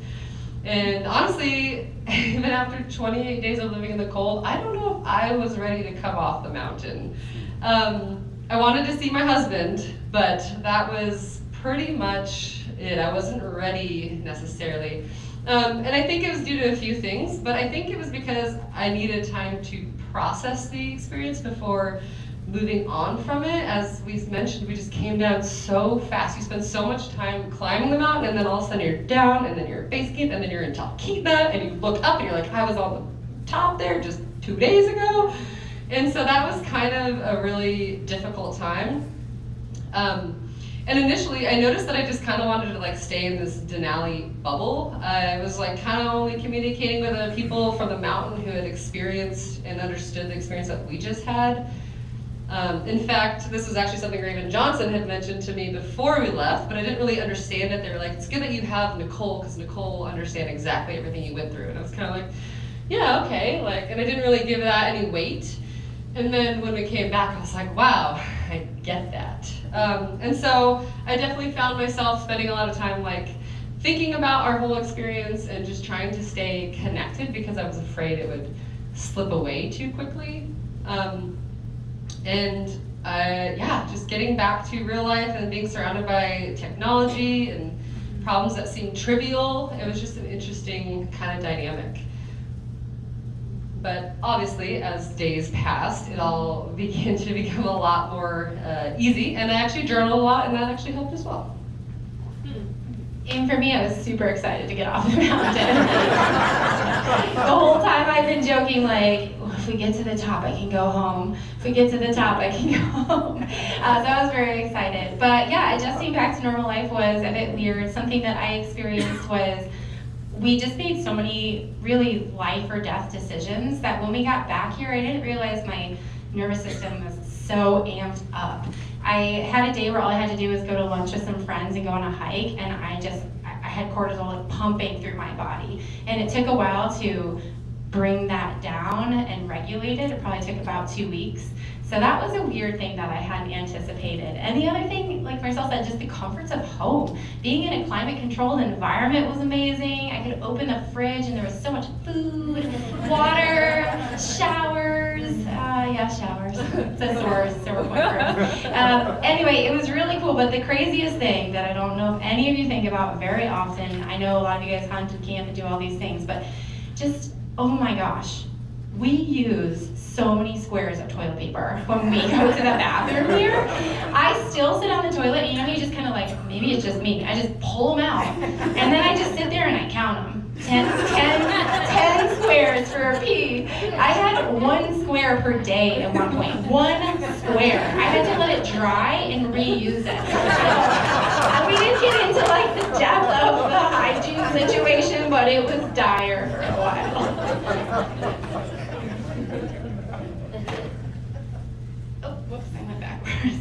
And honestly, even after 28 days of living in the cold, I don't know if I was ready to come off the mountain. I wanted to see my husband, but that was pretty much it. I wasn't ready necessarily. And I think it was due to a few things, but I think it was because I needed time to process the experience before moving on from it. As we mentioned, we just came down so fast. You spend so much time climbing the mountain, and then all of a sudden you're down, and then you're at base camp, and then you're in Talkeetna, and you look up and you're like, I was on the top there just 2 days ago. And so that was kind of a really difficult time. And initially, I noticed that I just kind of wanted to like stay in this Denali bubble. I was like kind of only communicating with the people from the mountain who had experienced and understood the experience that we just had. In fact, this was actually something Raven Johnson had mentioned to me before we left, but I didn't really understand it. They were like, it's good that you have Nicole, because Nicole will understand exactly everything you went through. And I was kind of like, yeah, okay. And I didn't really give that any weight. And then when we came back, I was like, wow, I get that. And so I definitely found myself spending a lot of time thinking about our whole experience and just trying to stay connected because I was afraid it would slip away too quickly. Just getting back to real life and being surrounded by technology and problems that seemed trivial, it was just an interesting kind of dynamic. But obviously, as days passed, it all began to become a lot more easy, and I actually journaled a lot, and that actually helped as well. And for me, I was super excited to get off the mountain. The whole time I've been joking, if we get to the top, I can go home. If we get to the top, I can go home. So I was very excited. But yeah, adjusting back to normal life was a bit weird. Something that I experienced was we just made so many really life or death decisions that when we got back here, I didn't realize my nervous system was so amped up. I had a day where all I had to do was go to lunch with some friends and go on a hike, and I had cortisol pumping through my body. And it took a while to bring that down and regulate it. It probably took about 2 weeks. So that was a weird thing that I hadn't anticipated. And the other thing, like Marcelle said, just the comforts of home. Being in a climate-controlled environment was amazing. I could open the fridge and there was so much food, water, showers. Showers. It's a sore point for us. Anyway, it was really cool, but the craziest thing that I don't know if any of you think about very often, I know a lot of you guys hunt and camp and do all these things, but just, oh my gosh, we use so many squares of toilet paper when we go to the bathroom here. I still sit on the toilet, and you just kind of maybe it's just me, I just pull them out, and then I just sit there and I count them. 10 squares for a pee. I had 1 square per day at one point. 1 square. I had to let it dry and reuse it. We didn't get into the depth of the hygiene situation, but it was dire for a while. I went backwards.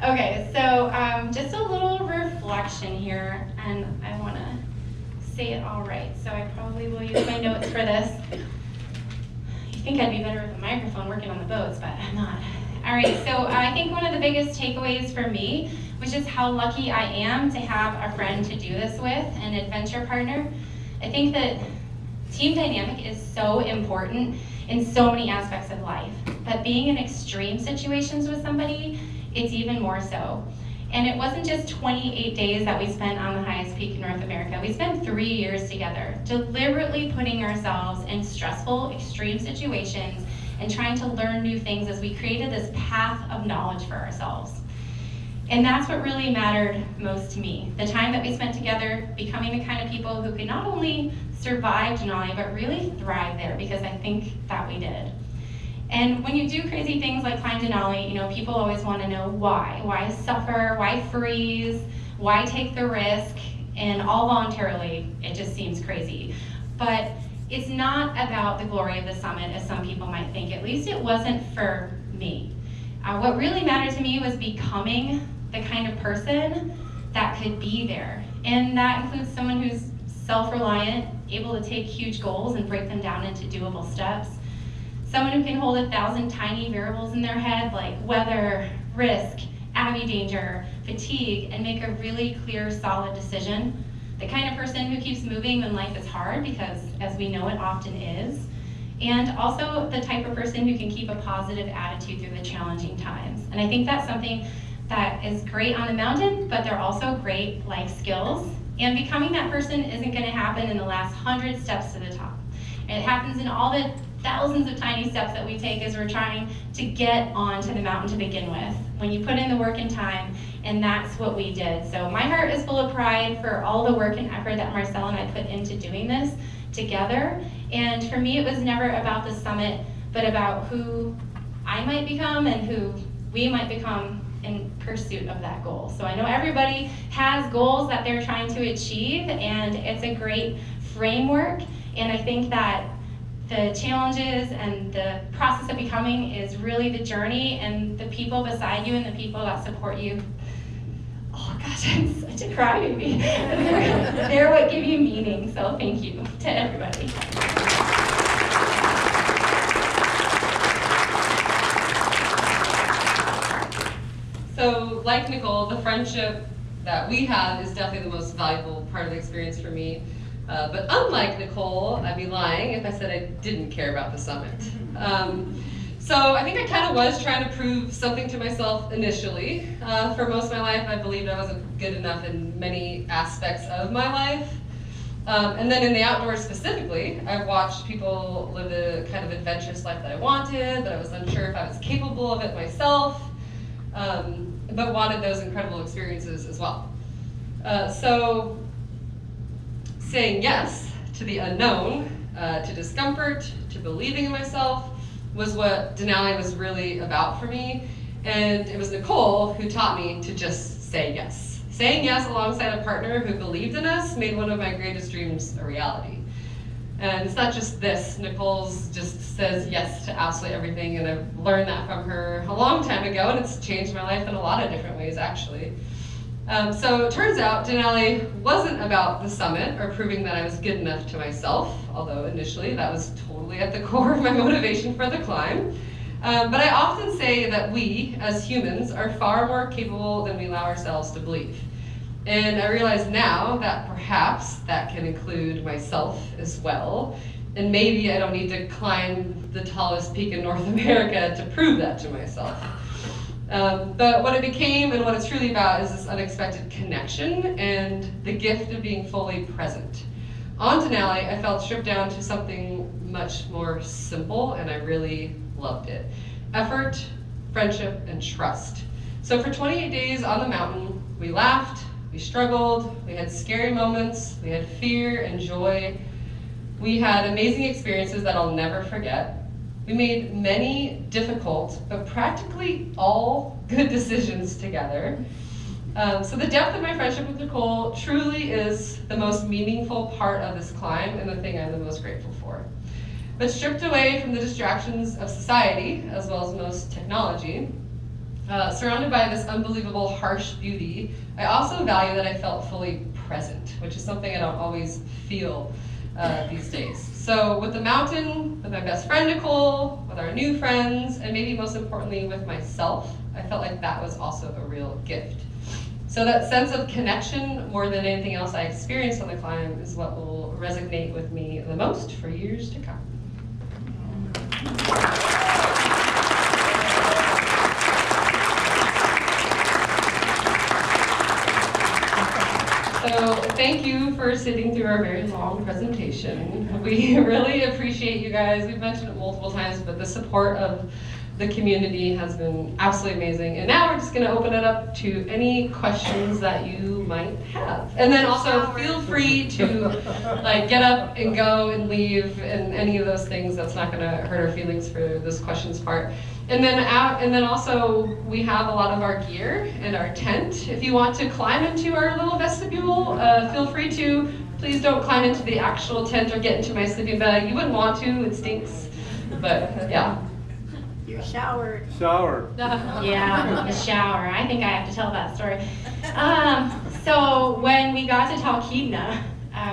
Okay, so just a little reflection here, and I want to say it all right, so I probably will use my notes for this. You think I'd be better with a microphone working on the boats, but I'm not. All right, so I think one of the biggest takeaways for me was just how lucky I am to have a friend to do this with, an adventure partner. I think that team dynamic is so important in so many aspects of life, but being in extreme situations with somebody, it's even more so. And it wasn't just 28 days that we spent on the highest peak in North America. We spent 3 years together, deliberately putting ourselves in stressful, extreme situations and trying to learn new things as we created this path of knowledge for ourselves. And that's what really mattered most to me. The time that we spent together, becoming the kind of people who could not only survive Denali, but really thrive there, because I think that we did. And when you do crazy things like climb Denali, you know, people always want to know why. Why suffer? Why freeze? Why take the risk? And all voluntarily, it just seems crazy. But it's not about the glory of the summit, as some people might think. At least it wasn't for me. What really mattered to me was becoming the kind of person that could be there. And that includes someone who's self-reliant, able to take huge goals and break them down into doable steps. Someone who can hold 1,000 tiny variables in their head, like weather, risk, Abby danger, fatigue, and make a really clear, solid decision. The kind of person who keeps moving when life is hard, because as we know it often is. And also the type of person who can keep a positive attitude through the challenging times. And I think that's something that is great on the mountain, but they're also great life skills. And becoming that person isn't gonna happen in the last 100 steps to the top. And it happens in all the thousands of tiny steps that we take as we're trying to get onto the mountain to begin with. When you put in the work and time, and that's what we did. So my heart is full of pride for all the work and effort that Marcelle and I put into doing this together. And for me, it was never about the summit, but about who I might become and who we might become in pursuit of that goal. So I know everybody has goals that they're trying to achieve, and it's a great framework. And I think that the challenges and the process of becoming is really the journey, and the people beside you and the people that support you. Oh gosh, I'm such a crybaby. They're what give you meaning, so thank you to everybody. So, like Nicole, the friendship that we have is definitely the most valuable part of the experience for me. But unlike Nicole, I'd be lying if I said I didn't care about the summit. So I think I kind of was trying to prove something to myself initially. For most of my life, I believed I wasn't good enough in many aspects of my life. And then in the outdoors specifically, I've watched people live the kind of adventurous life that I wanted, but I was unsure if I was capable of it myself, but wanted those incredible experiences as well. So saying yes to the unknown, to discomfort, to believing in myself, was what Denali was really about for me. And it was Nicole who taught me to just say yes. Saying yes alongside a partner who believed in us made one of my greatest dreams a reality. And it's not just this. Nicole's just says yes to absolutely everything, and I've learned that from her a long time ago, and it's changed my life in a lot of different ways, actually. So it turns out Denali wasn't about the summit or proving that I was good enough to myself, although initially that was totally at the core of my motivation for the climb. But I often say that we, as humans, are far more capable than we allow ourselves to believe. And I realize now that perhaps that can include myself as well. And maybe I don't need to climb the tallest peak in North America to prove that to myself. But what it became and what it's truly about is this unexpected connection and the gift of being fully present. On Denali, I felt stripped down to something much more simple, and I really loved it. Effort, friendship, and trust. So for 28 days on the mountain, we laughed, we struggled, we had scary moments, we had fear and joy. We had amazing experiences that I'll never forget. We made many difficult, but practically all good decisions together. So the depth of my friendship with Nicole truly is the most meaningful part of this climb and the thing I'm the most grateful for. But stripped away from the distractions of society, as well as most technology, surrounded by this unbelievable harsh beauty, I also value that I felt fully present, which is something I don't always feel these days. So with the mountain, with my best friend Nicole, with our new friends, and maybe most importantly with myself, I felt like that was also a real gift. So that sense of connection, more than anything else I experienced on the climb, is what will resonate with me the most for years to come. thank you for sitting through our very long presentation. We really appreciate you guys. We've mentioned it multiple times, but the support of the community has been absolutely amazing. And now we're just going to open it up to any questions that you might have. And then also feel free to like get up and go and leave and any of those things. That's not going to hurt our feelings for this questions part. And then also we have a lot of our gear and our tent. If you want to climb into our little vestibule, feel free to. Please don't climb into the actual tent or get into my sleeping bag. You wouldn't want to, it stinks. But yeah. You're showered. Shower. Yeah, the shower. I think I have to tell that story. So when we got to Talkeetna,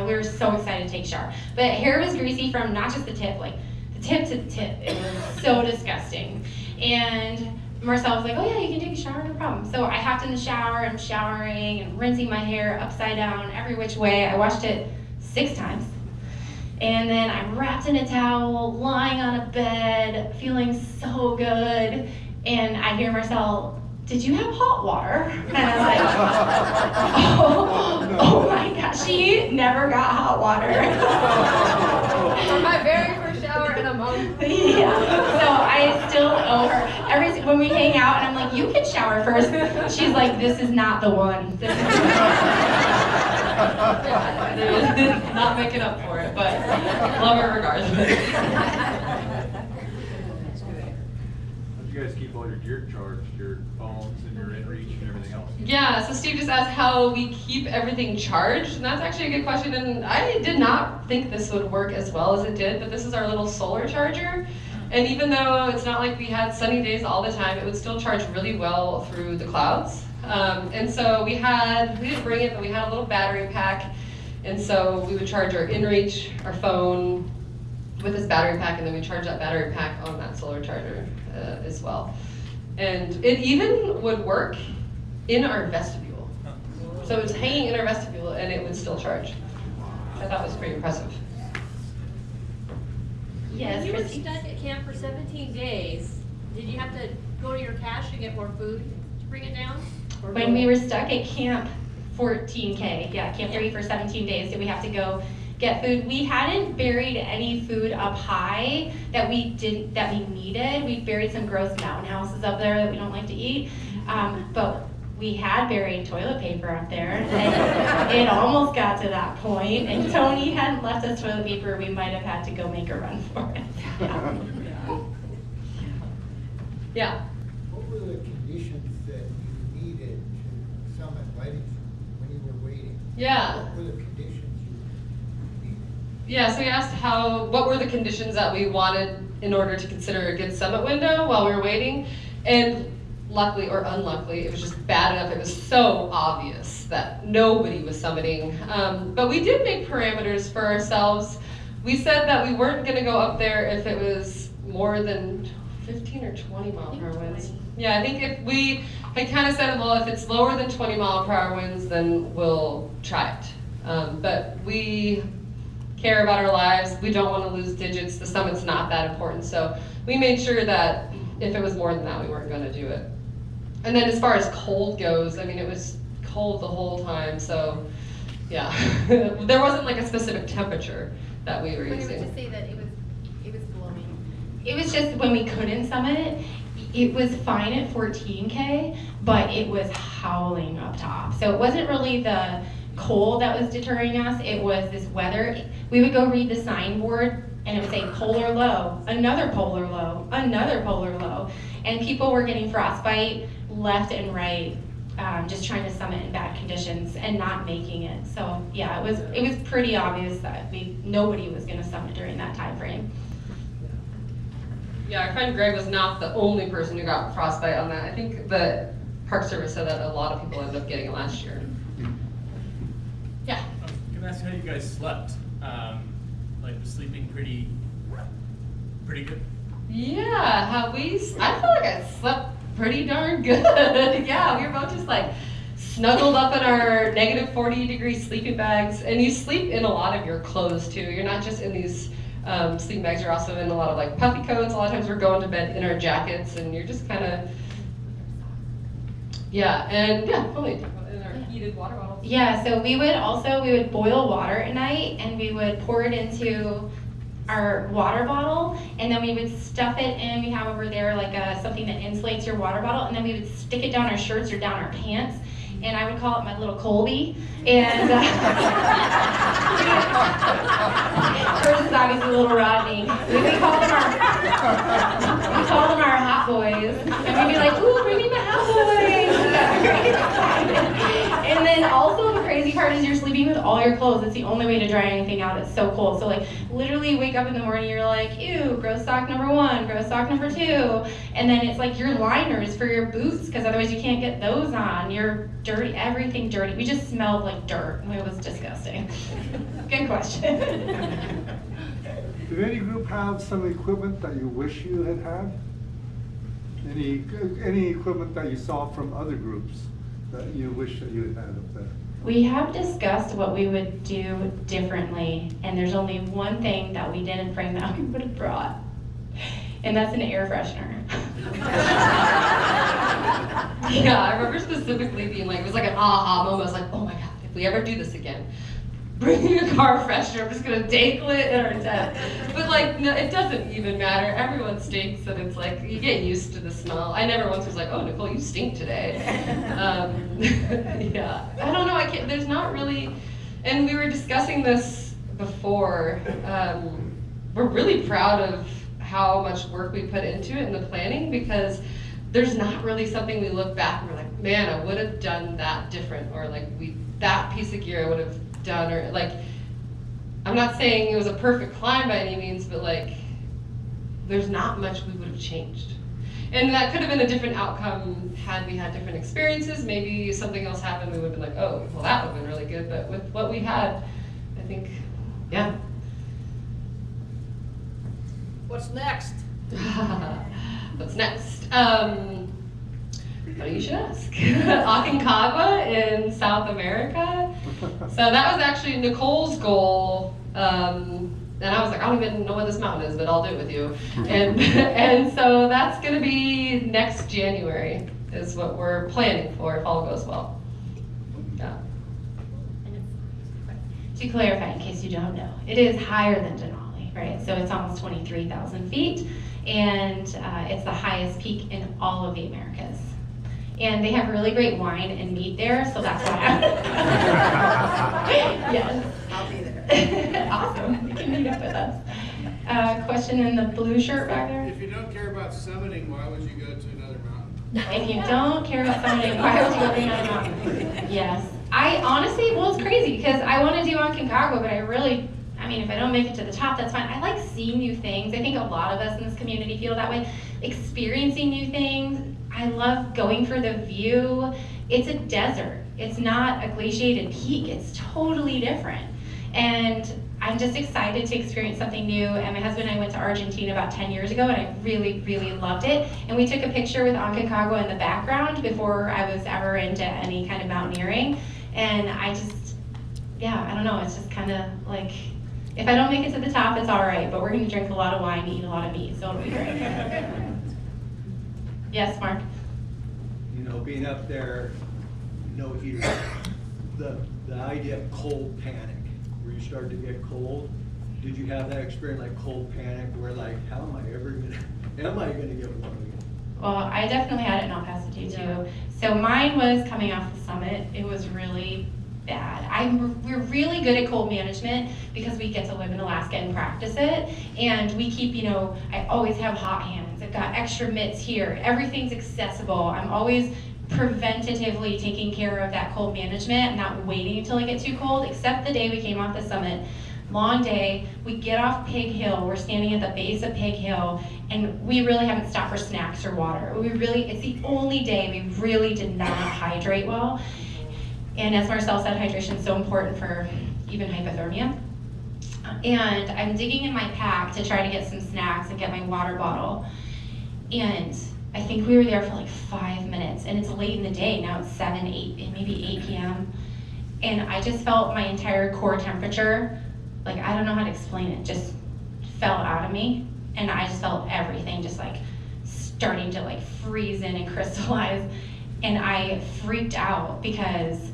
we were so excited to take a shower. But hair was greasy from not just the tip, like the tip to the tip. It was so disgusting. And Marcelle was like, oh yeah, you can take a shower, no problem. So I hopped in the shower, I'm showering and rinsing my hair upside down, every which way. I washed it 6 times. And then I'm wrapped in a towel, lying on a bed, feeling so good. And I hear Marcelle, did you have hot water? And I'm like, oh my gosh, she never got hot water. For my very first shower in a month. Yeah, so I still owe her. When we hang out and I'm like, you can shower first. She's like, this is not the one. This is Not making up for it, but love her regardless. How'd you guys keep all your gear charged, your phones and your inReach and everything else? Yeah, so Steve just asked how we keep everything charged, and that's actually a good question, and I did not think this would work as well as it did, but this is our little solar charger, and even though it's not like we had sunny days all the time, it would still charge really well through the clouds. And so we didn't bring it, but we had a little battery pack, and so we would charge our inReach, our phone, with this battery pack, and then we charge that battery pack on that solar charger as well. And it even would work in our vestibule. So it was hanging in our vestibule and it would still charge. I thought was pretty impressive. Yes, You were Chrissy. stuck at camp for 17 days. Did you have to go to your cache to get more food to bring it down? Or When we were stuck at camp 14K, yeah, Camp 3 for 17 days, did we have to go get food? We hadn't buried any food up high that we needed. We buried some gross mountain houses up there that we don't like to eat, but we had buried toilet paper up there, and it almost got to that point, and if Tony hadn't left us toilet paper, we might have had to go make a run for it. Yeah. What were the conditions that you needed to summit lighting when you were waiting? Yeah. What were the conditions you needed? Yeah, so we asked what were the conditions that we wanted in order to consider a good summit window while we were waiting, and luckily or unluckily, it was just bad enough. It was so obvious that nobody was summiting. But we did make parameters for ourselves. We said that we weren't going to go up there if it was more than 15 or 20 mile per hour winds. Yeah, I think if we had kind of said, well, if it's lower than 20 mile per hour winds, then we'll try it. But we care about our lives. We don't want to lose digits. The summit's not that important. So we made sure that if it was more than that, we weren't going to do it. And then as far as cold goes, I mean, it was cold the whole time. So yeah, there wasn't like a specific temperature that we were But it using. was just say that it was blowing. It was just when we couldn't summit, it was fine at 14K, but it was howling up top. So it wasn't really the cold that was deterring us, it was this weather. We would go read the signboard and it would say polar low, another polar low, another polar low. And people were getting frostbite left and right, just trying to summit in bad conditions and not making it. So yeah, it was pretty obvious that nobody was gonna summit during that time frame. Yeah, our friend Greg was not the only person who got frostbite on that. I think the Park Service said that a lot of people ended up getting it last year. Yeah. Can I ask how you guys slept? Like, was sleeping pretty good? Yeah, I feel like I slept pretty darn good. Yeah, we were both just like snuggled up in our negative 40-degree sleeping bags, and you sleep in a lot of your clothes too. You're not just in these sleeping bags, you're also in a lot of like puffy coats. A lot of times we're going to bed in our jackets, and you're just kind of, yeah, and yeah, fully in our heated water bottles. Yeah, so we would boil water at night and we would pour it into our water bottle, and then we would stuff it in. We have over there like something that insulates your water bottle, and then we would stick it down our shirts or down our pants, and I would call it my little Colby. And hers is obviously a little Rodney. We call them our hot boys, and we'd be like, "Ooh, bring me my hot boys!" And then also the crazy part is you're sleeping with all your clothes. It's the only way to dry anything out. It's so cold. So like literally wake up in the morning, you're like, ew, gross sock number 1, gross sock number 2. And then it's like your liners for your boots, because otherwise you can't get those on. You're dirty, everything dirty. We just smelled like dirt. It was disgusting. Good question. Did any group have some equipment that you wish you had had? Any equipment that you saw from other groups that you wish that you had had up there? We have discussed what we would do differently, and there's only one thing that we didn't bring that we would have brought, and that's an air freshener. Yeah, I remember specifically being like, it was like an aha moment. I was like, oh my God, if we ever do this again, bring a car freshener, I'm just gonna dangle it in our tent. But like, no, it doesn't even matter. Everyone stinks, and it's like, you get used to the smell. I never once was like, oh, Nicole, you stink today. Yeah, I don't know, there's not really, and we were discussing this before, we're really proud of how much work we put into it in the planning, because there's not really something we look back and we're like, man, I would have done that different, or like that piece of gear I would have done, or like, I'm not saying it was a perfect climb by any means, but like, there's not much we would have changed. And that could have been a different outcome had we had different experiences. Maybe something else happened, we would have been like, oh, well, that would have been really good. But with what we had, I think, yeah. What's next? What's next? Funny you should ask. Aconcagua in South America. So that was actually Nicole's goal. And I was like, I don't even know what this mountain is, but I'll do it with you. And so that's gonna be next January is what we're planning for if all goes well. Yeah. To clarify, in case you don't know, it is higher than Denali, right? So it's almost 23,000 feet, and it's the highest peak in all of the Americas. And they have really great wine and meat there, so that's why I'm yes. I'll be there. Awesome, you can meet up with us. Question in the blue shirt back there? If you don't care about summiting, why would you go to another mountain? If you don't care about summiting, why would you go to another mountain? Yes. I honestly, well, it's crazy, because I want to do Aconcagua, but I mean, if I don't make it to the top, that's fine. I like seeing new things. I think a lot of us in this community feel that way. Experiencing new things. I love going for the view. It's a desert. It's not a glaciated peak. It's totally different. And I'm just excited to experience something new. And my husband and I went to Argentina about 10 years ago, and I really, really loved it. And we took a picture with Aconcagua in the background before I was ever into any kind of mountaineering. And I just, yeah, I don't know. It's just kind of like, if I don't make it to the top, it's all right. But we're going to drink a lot of wine, eat a lot of meat, so it'll be great. Yes, Mark? You know, being up there, no heater, the idea of cold panic, where you start to get cold, did you have that experience like cold panic where like, how am I gonna get warm again? Well, I definitely had it, and I'll pass it to you too. So mine was coming off the summit. It was really bad. We're really good at cold management because we get to live in Alaska and practice it. And we keep, I always have hot hands. I've got extra mitts here. Everything's accessible. I'm always preventatively taking care of that cold management, not waiting until I get too cold, except the day we came off the summit. Long day, we get off Pig Hill, we're standing at the base of Pig Hill, and we really haven't stopped for snacks or water. It's the only day we really did not hydrate well. And as Marcelle said, hydration is so important for even hypothermia. And I'm digging in my pack to try to get some snacks and get my water bottle. And I think we were there for like 5 minutes, and it's late in the day. Now it's 7, 8, maybe 8 p.m. And I just felt my entire core temperature, like, I don't know how to explain it, just fell out of me. And I just felt everything just like starting to like freeze in and crystallize. And I freaked out because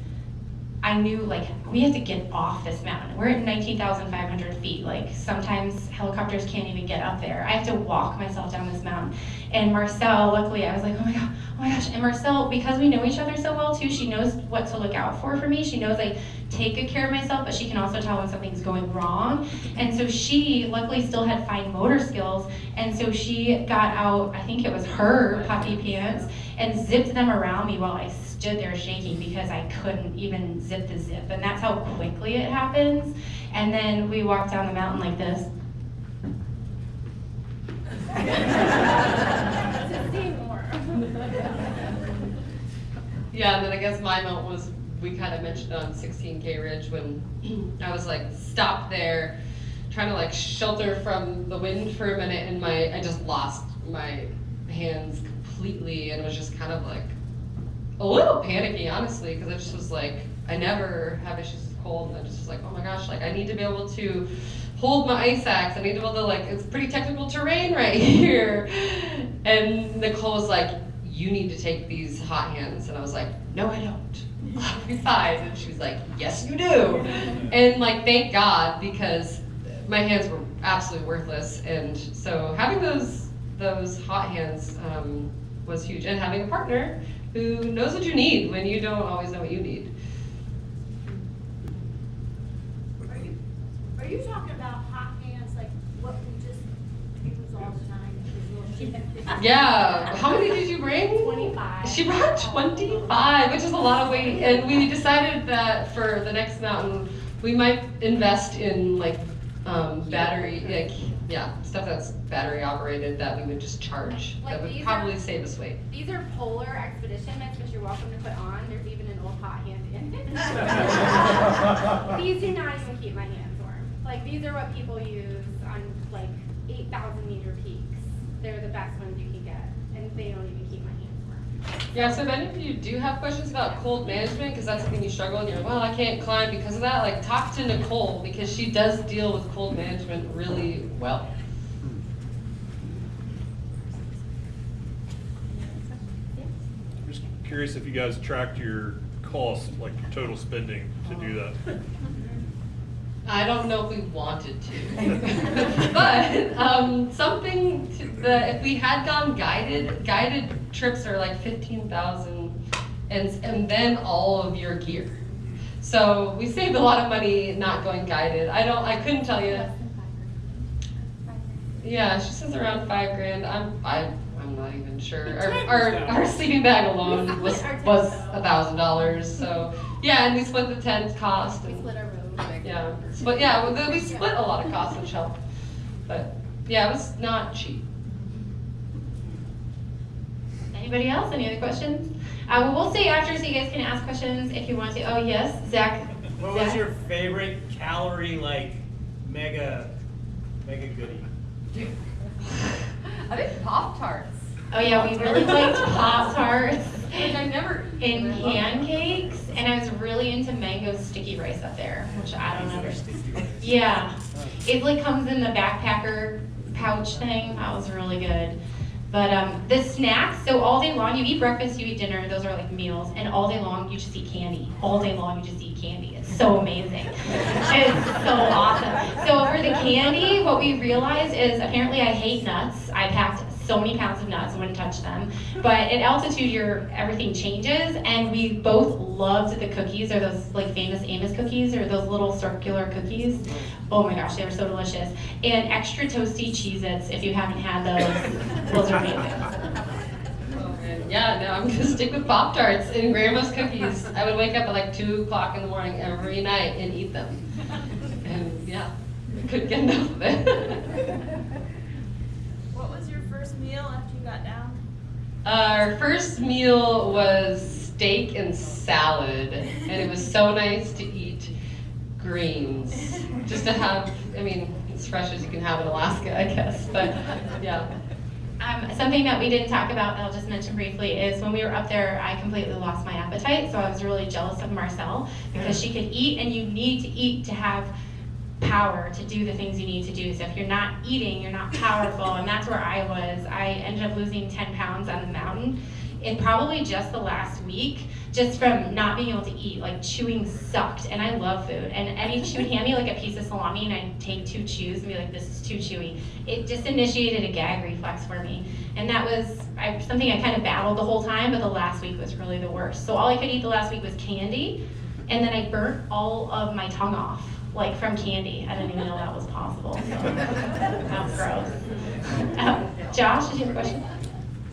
I knew like we have to get off this mountain. We're at 19,500 feet. Like sometimes helicopters can't even get up there. I have to walk myself down this mountain. And Marcelle, luckily, I was like, oh my gosh. And Marcelle, because we know each other so well too, she knows what to look out for me. She knows I take good care of myself, but she can also tell when something's going wrong. And so she luckily still had fine motor skills. And so she got out, I think it was her puffy pants, and zipped them around me while I stood there shaking because I couldn't even zip the zip. And that's how quickly it happens. And then we walked down the mountain like this. Yeah, and then I guess my moment was, we kind of mentioned on 16K Ridge when I was like stopped there trying to like shelter from the wind for a minute, and I just lost my hands completely, and was just kind of like a little panicky, honestly, because I just was like, I never have issues with cold, and I just was like, oh my gosh, like I need to be able to hold my ice axe. I need to be able to, like, it's pretty technical terrain right here. And Nicole was like, you need to take these hot hands. And I was like, no, I don't. I'll be fine. And she was like, yes, you do. And like, thank God, because my hands were absolutely worthless. And so having those hot hands was huge. And having a partner who knows what you need when you don't always know what you need. Are you talking about hot hands, like what we just use all the time? Yeah, how many did you bring? 25. She brought 25, which is a lot of weight, and we decided that for the next mountain, we might invest in like battery, like, yeah, stuff that's battery operated that we would just charge. Like that would probably save us weight. These are polar expedition mitts, which you're welcome to put on. There's even an old hot hand in it. These do not even keep my hands warm. Like, these are what people use on like 8,000 meter peaks. They're the best ones you can get, and they don't even keep my hands warm. Yeah, so if any of you do have questions about cold management, because that's something you struggle with, you're like, well, I can't climb because of that, like talk to Nicole, because she does deal with cold management really well. I'm just curious if you guys tracked your cost, like your total spending to do that. I don't know if we wanted to, but something if we had gone guided trips are like 15,000, and then all of your gear. So we saved a lot of money not going guided. I couldn't tell you. Yeah, she says around $5,000. I'm not even sure. Our sleeping bag alone was $1,000. So yeah, and we split the tent cost. And, we split our room. Yeah, but yeah, we split a lot of costs, which helped. But yeah, it was not cheap. Anybody else? Any other questions? Well, we'll stay after so you guys can ask questions if you want to. Oh yes, Zach. What was your favorite calorie like mega goodie? I think Pop-Tarts. Oh yeah, we really liked Pop-Tarts Which I never and pancakes, and I was really into mango sticky rice up there, which I don't understand. Yeah, it like comes in the backpacker pouch thing. That was really good. But the snacks, so all day long, you eat breakfast, you eat dinner, those are like meals, and all day long, you just eat candy. All day long, you just eat candy. It's so amazing. It's so awesome. So for the candy, what we realized is apparently I hate nuts. I packed so many pounds of nuts, I wouldn't touch them. But at altitude, everything changes, and we both loved the cookies, or those like famous Amos cookies, or those little circular cookies. Oh my gosh, they were so delicious. And extra toasty Cheez-Its, if you haven't had those are amazing. Yeah, no, I'm gonna stick with Pop-Tarts and Grandma's cookies. I would wake up at like 2 o'clock in the morning every night and eat them. And yeah, I couldn't get enough of it. What was your first meal after you got down? Our first meal was steak and salad, and it was so nice to eat greens. Just to have, I mean, as fresh as you can have in Alaska, I guess, but yeah. Something that we didn't talk about that I'll just mention briefly is when we were up there, I completely lost my appetite, so I was really jealous of Marcelle because she could eat, and you need to eat to have power to do the things you need to do. So if you're not eating, you're not powerful, and that's where I was. I ended up losing 10 pounds on the mountain, in probably just the last week, just from not being able to eat. Like chewing sucked, and I love food. And Eddie, she would hand me like a piece of salami, and I'd take 2 chews and be like, this is too chewy. It just initiated a gag reflex for me. And that was something I kind of battled the whole time, but the last week was really the worst. So all I could eat the last week was candy, and then I burnt all of my tongue off, like from candy. I didn't even know that was possible. So that was gross. Josh, did you have a question?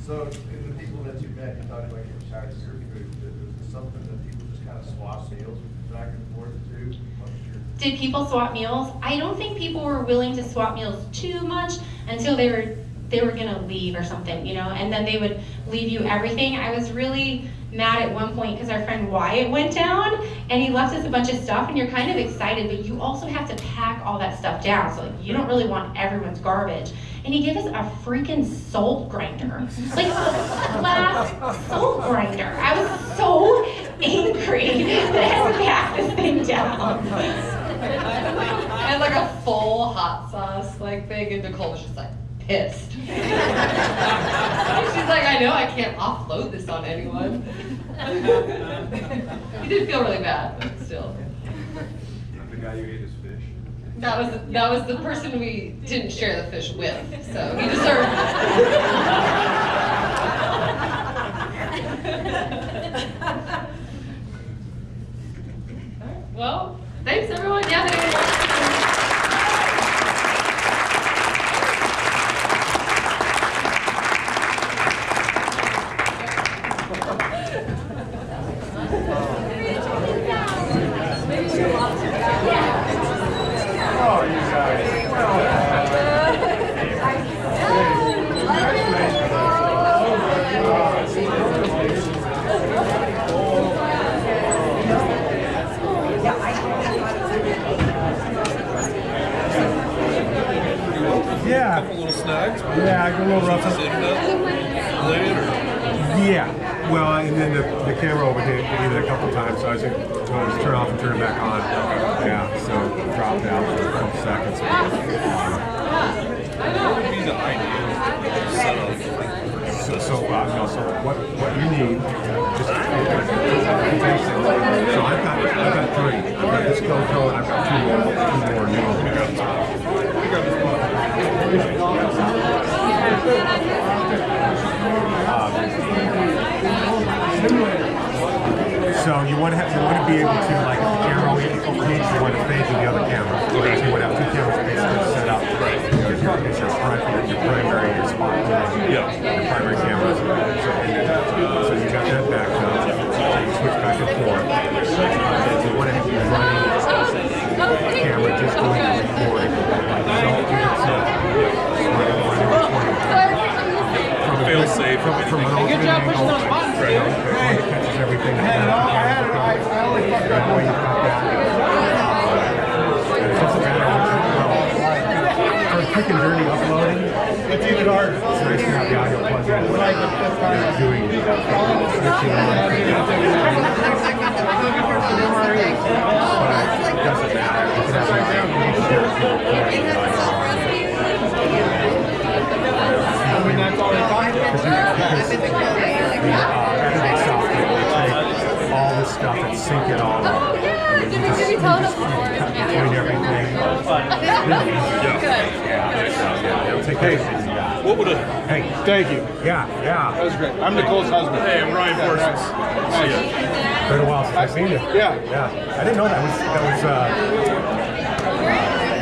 So in the people that you met, you talked about getting tired of your food. Is this something that people just kind of swap meals back and forth to? Did people swap meals? I don't think people were willing to swap meals too much until they were gonna leave or something, you know, and then they would leave you everything. I was really mad at one point because our friend Wyatt went down and he left us a bunch of stuff, and you're kind of excited, but you also have to pack all that stuff down, so like, you don't really want everyone's garbage. And he gave us a freaking salt grinder, like a glass salt grinder. I was so angry that I had to pack this thing down. And like a full hot sauce like thing, and Nicole was just like pissed. She's like, I know I can't offload this on anyone. He did feel really bad, but still. The guy who ate his fish. That was the person we didn't share the fish with, so he deserved it. Well, thanks everyone. Yeah, Yeah. A couple little snags. Yeah, I go a little rough. Yeah. Well, and then the camera overheated a couple times, so I was going to turn off and turn it back on. Yeah, so it dropped out for a couple seconds. What would be the ideal setup? So what you need, just so I've got 3. I've got this GoPro and I've got 2 more new. So you want to be able to, like, if the camera overheats, you want to fade to the other camera. So you want to have 2 cameras basically set up. It's your primary, your spot. Yeah. Your primary cameras. So you got that backed up. So you switch back and forth. And you want to have your running camera just going to record. So you can Fail safe. From an alternate angle. It catches everything. I only fucked up one. It doesn't matter what you for quick and dirty uploading, it's even harder. It's nice to have the audio plugged in. Doing switching on. But it doesn't matter. You can have I mean, that's all they talk editing software will take all this stuff and sync it all up. Oh yeah, did we tell them before? Doing everything. It'll take care of it. What would a... Hey, Thank you. yeah. That was great. I'm Nicole's husband. Hey, I'm Ryan Parsons. See ya. Been a while since I've seen you. Yeah. I didn't know that was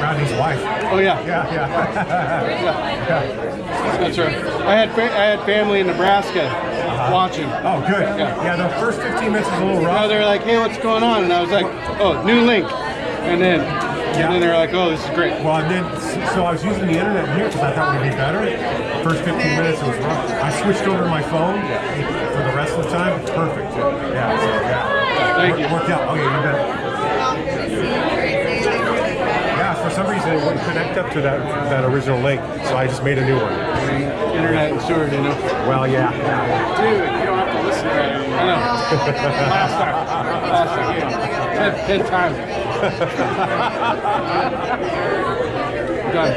Rodney's wife. Oh yeah. Yeah. That's right. I had family in Nebraska watching. Oh, good. Yeah, the first 15 minutes was a little rough. They're like, hey, what's going on? And I was like, oh, new link. And then they're like, oh, this is great. Well, and then, so I was using the internet here because I thought it would be better. First 15 minutes, it was rough. I switched over to my phone for the rest of the time. It's perfect. Thank you. Worked out. Okay, you bet. Yeah, for some reason it wouldn't connect up to that original link, so I just made a new one. Internet and Seward, you know. Well, yeah. Dude, you don't have to listen to it. I know. Last time. 10 times. Done.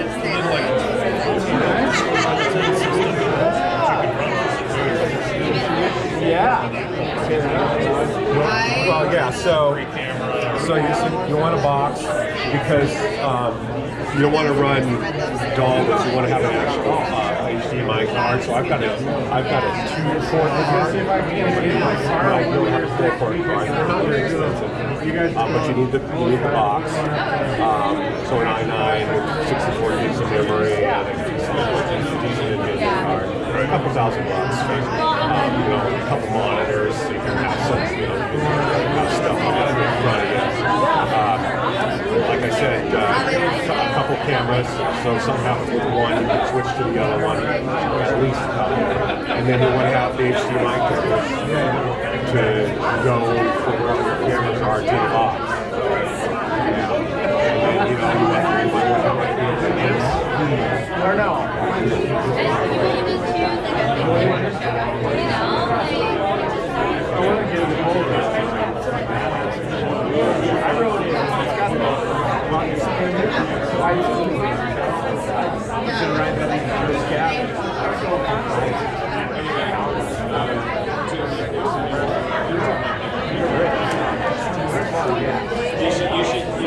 Well, yeah, so you want a box because you don't want to run DAW, but you want to have an actual HDMI card. So I've got a 2-port card. I really have a 4-port card. They're not very expensive, but you need the box. So an i9 with 64 gigs of memory and a decent NVIDIA card. A couple $1,000. A couple monitors, so you can have some, stuff on it in front of you. Like I said, a couple cameras, so something happens with one, you can switch to the other one, at least a couple. And then you want to have the HDMI cameras to go from wherever your cameras are to the box. And then, you want how much it is. Or no. I wrote it. It's got the pockets in it. So I should write that in this gap. You should do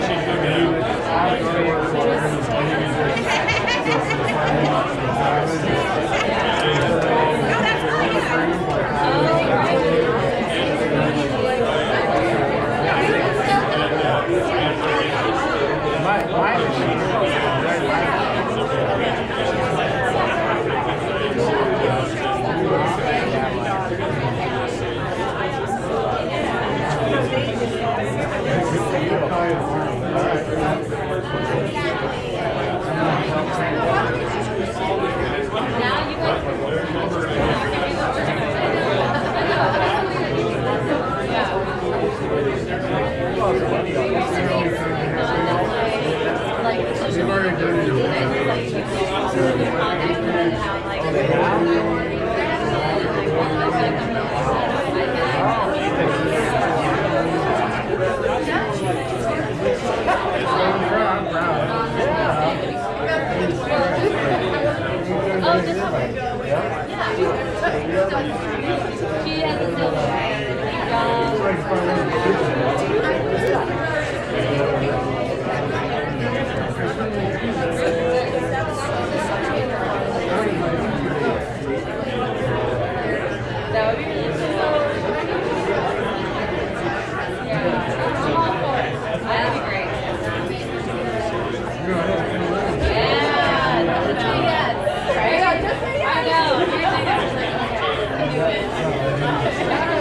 She has a silver.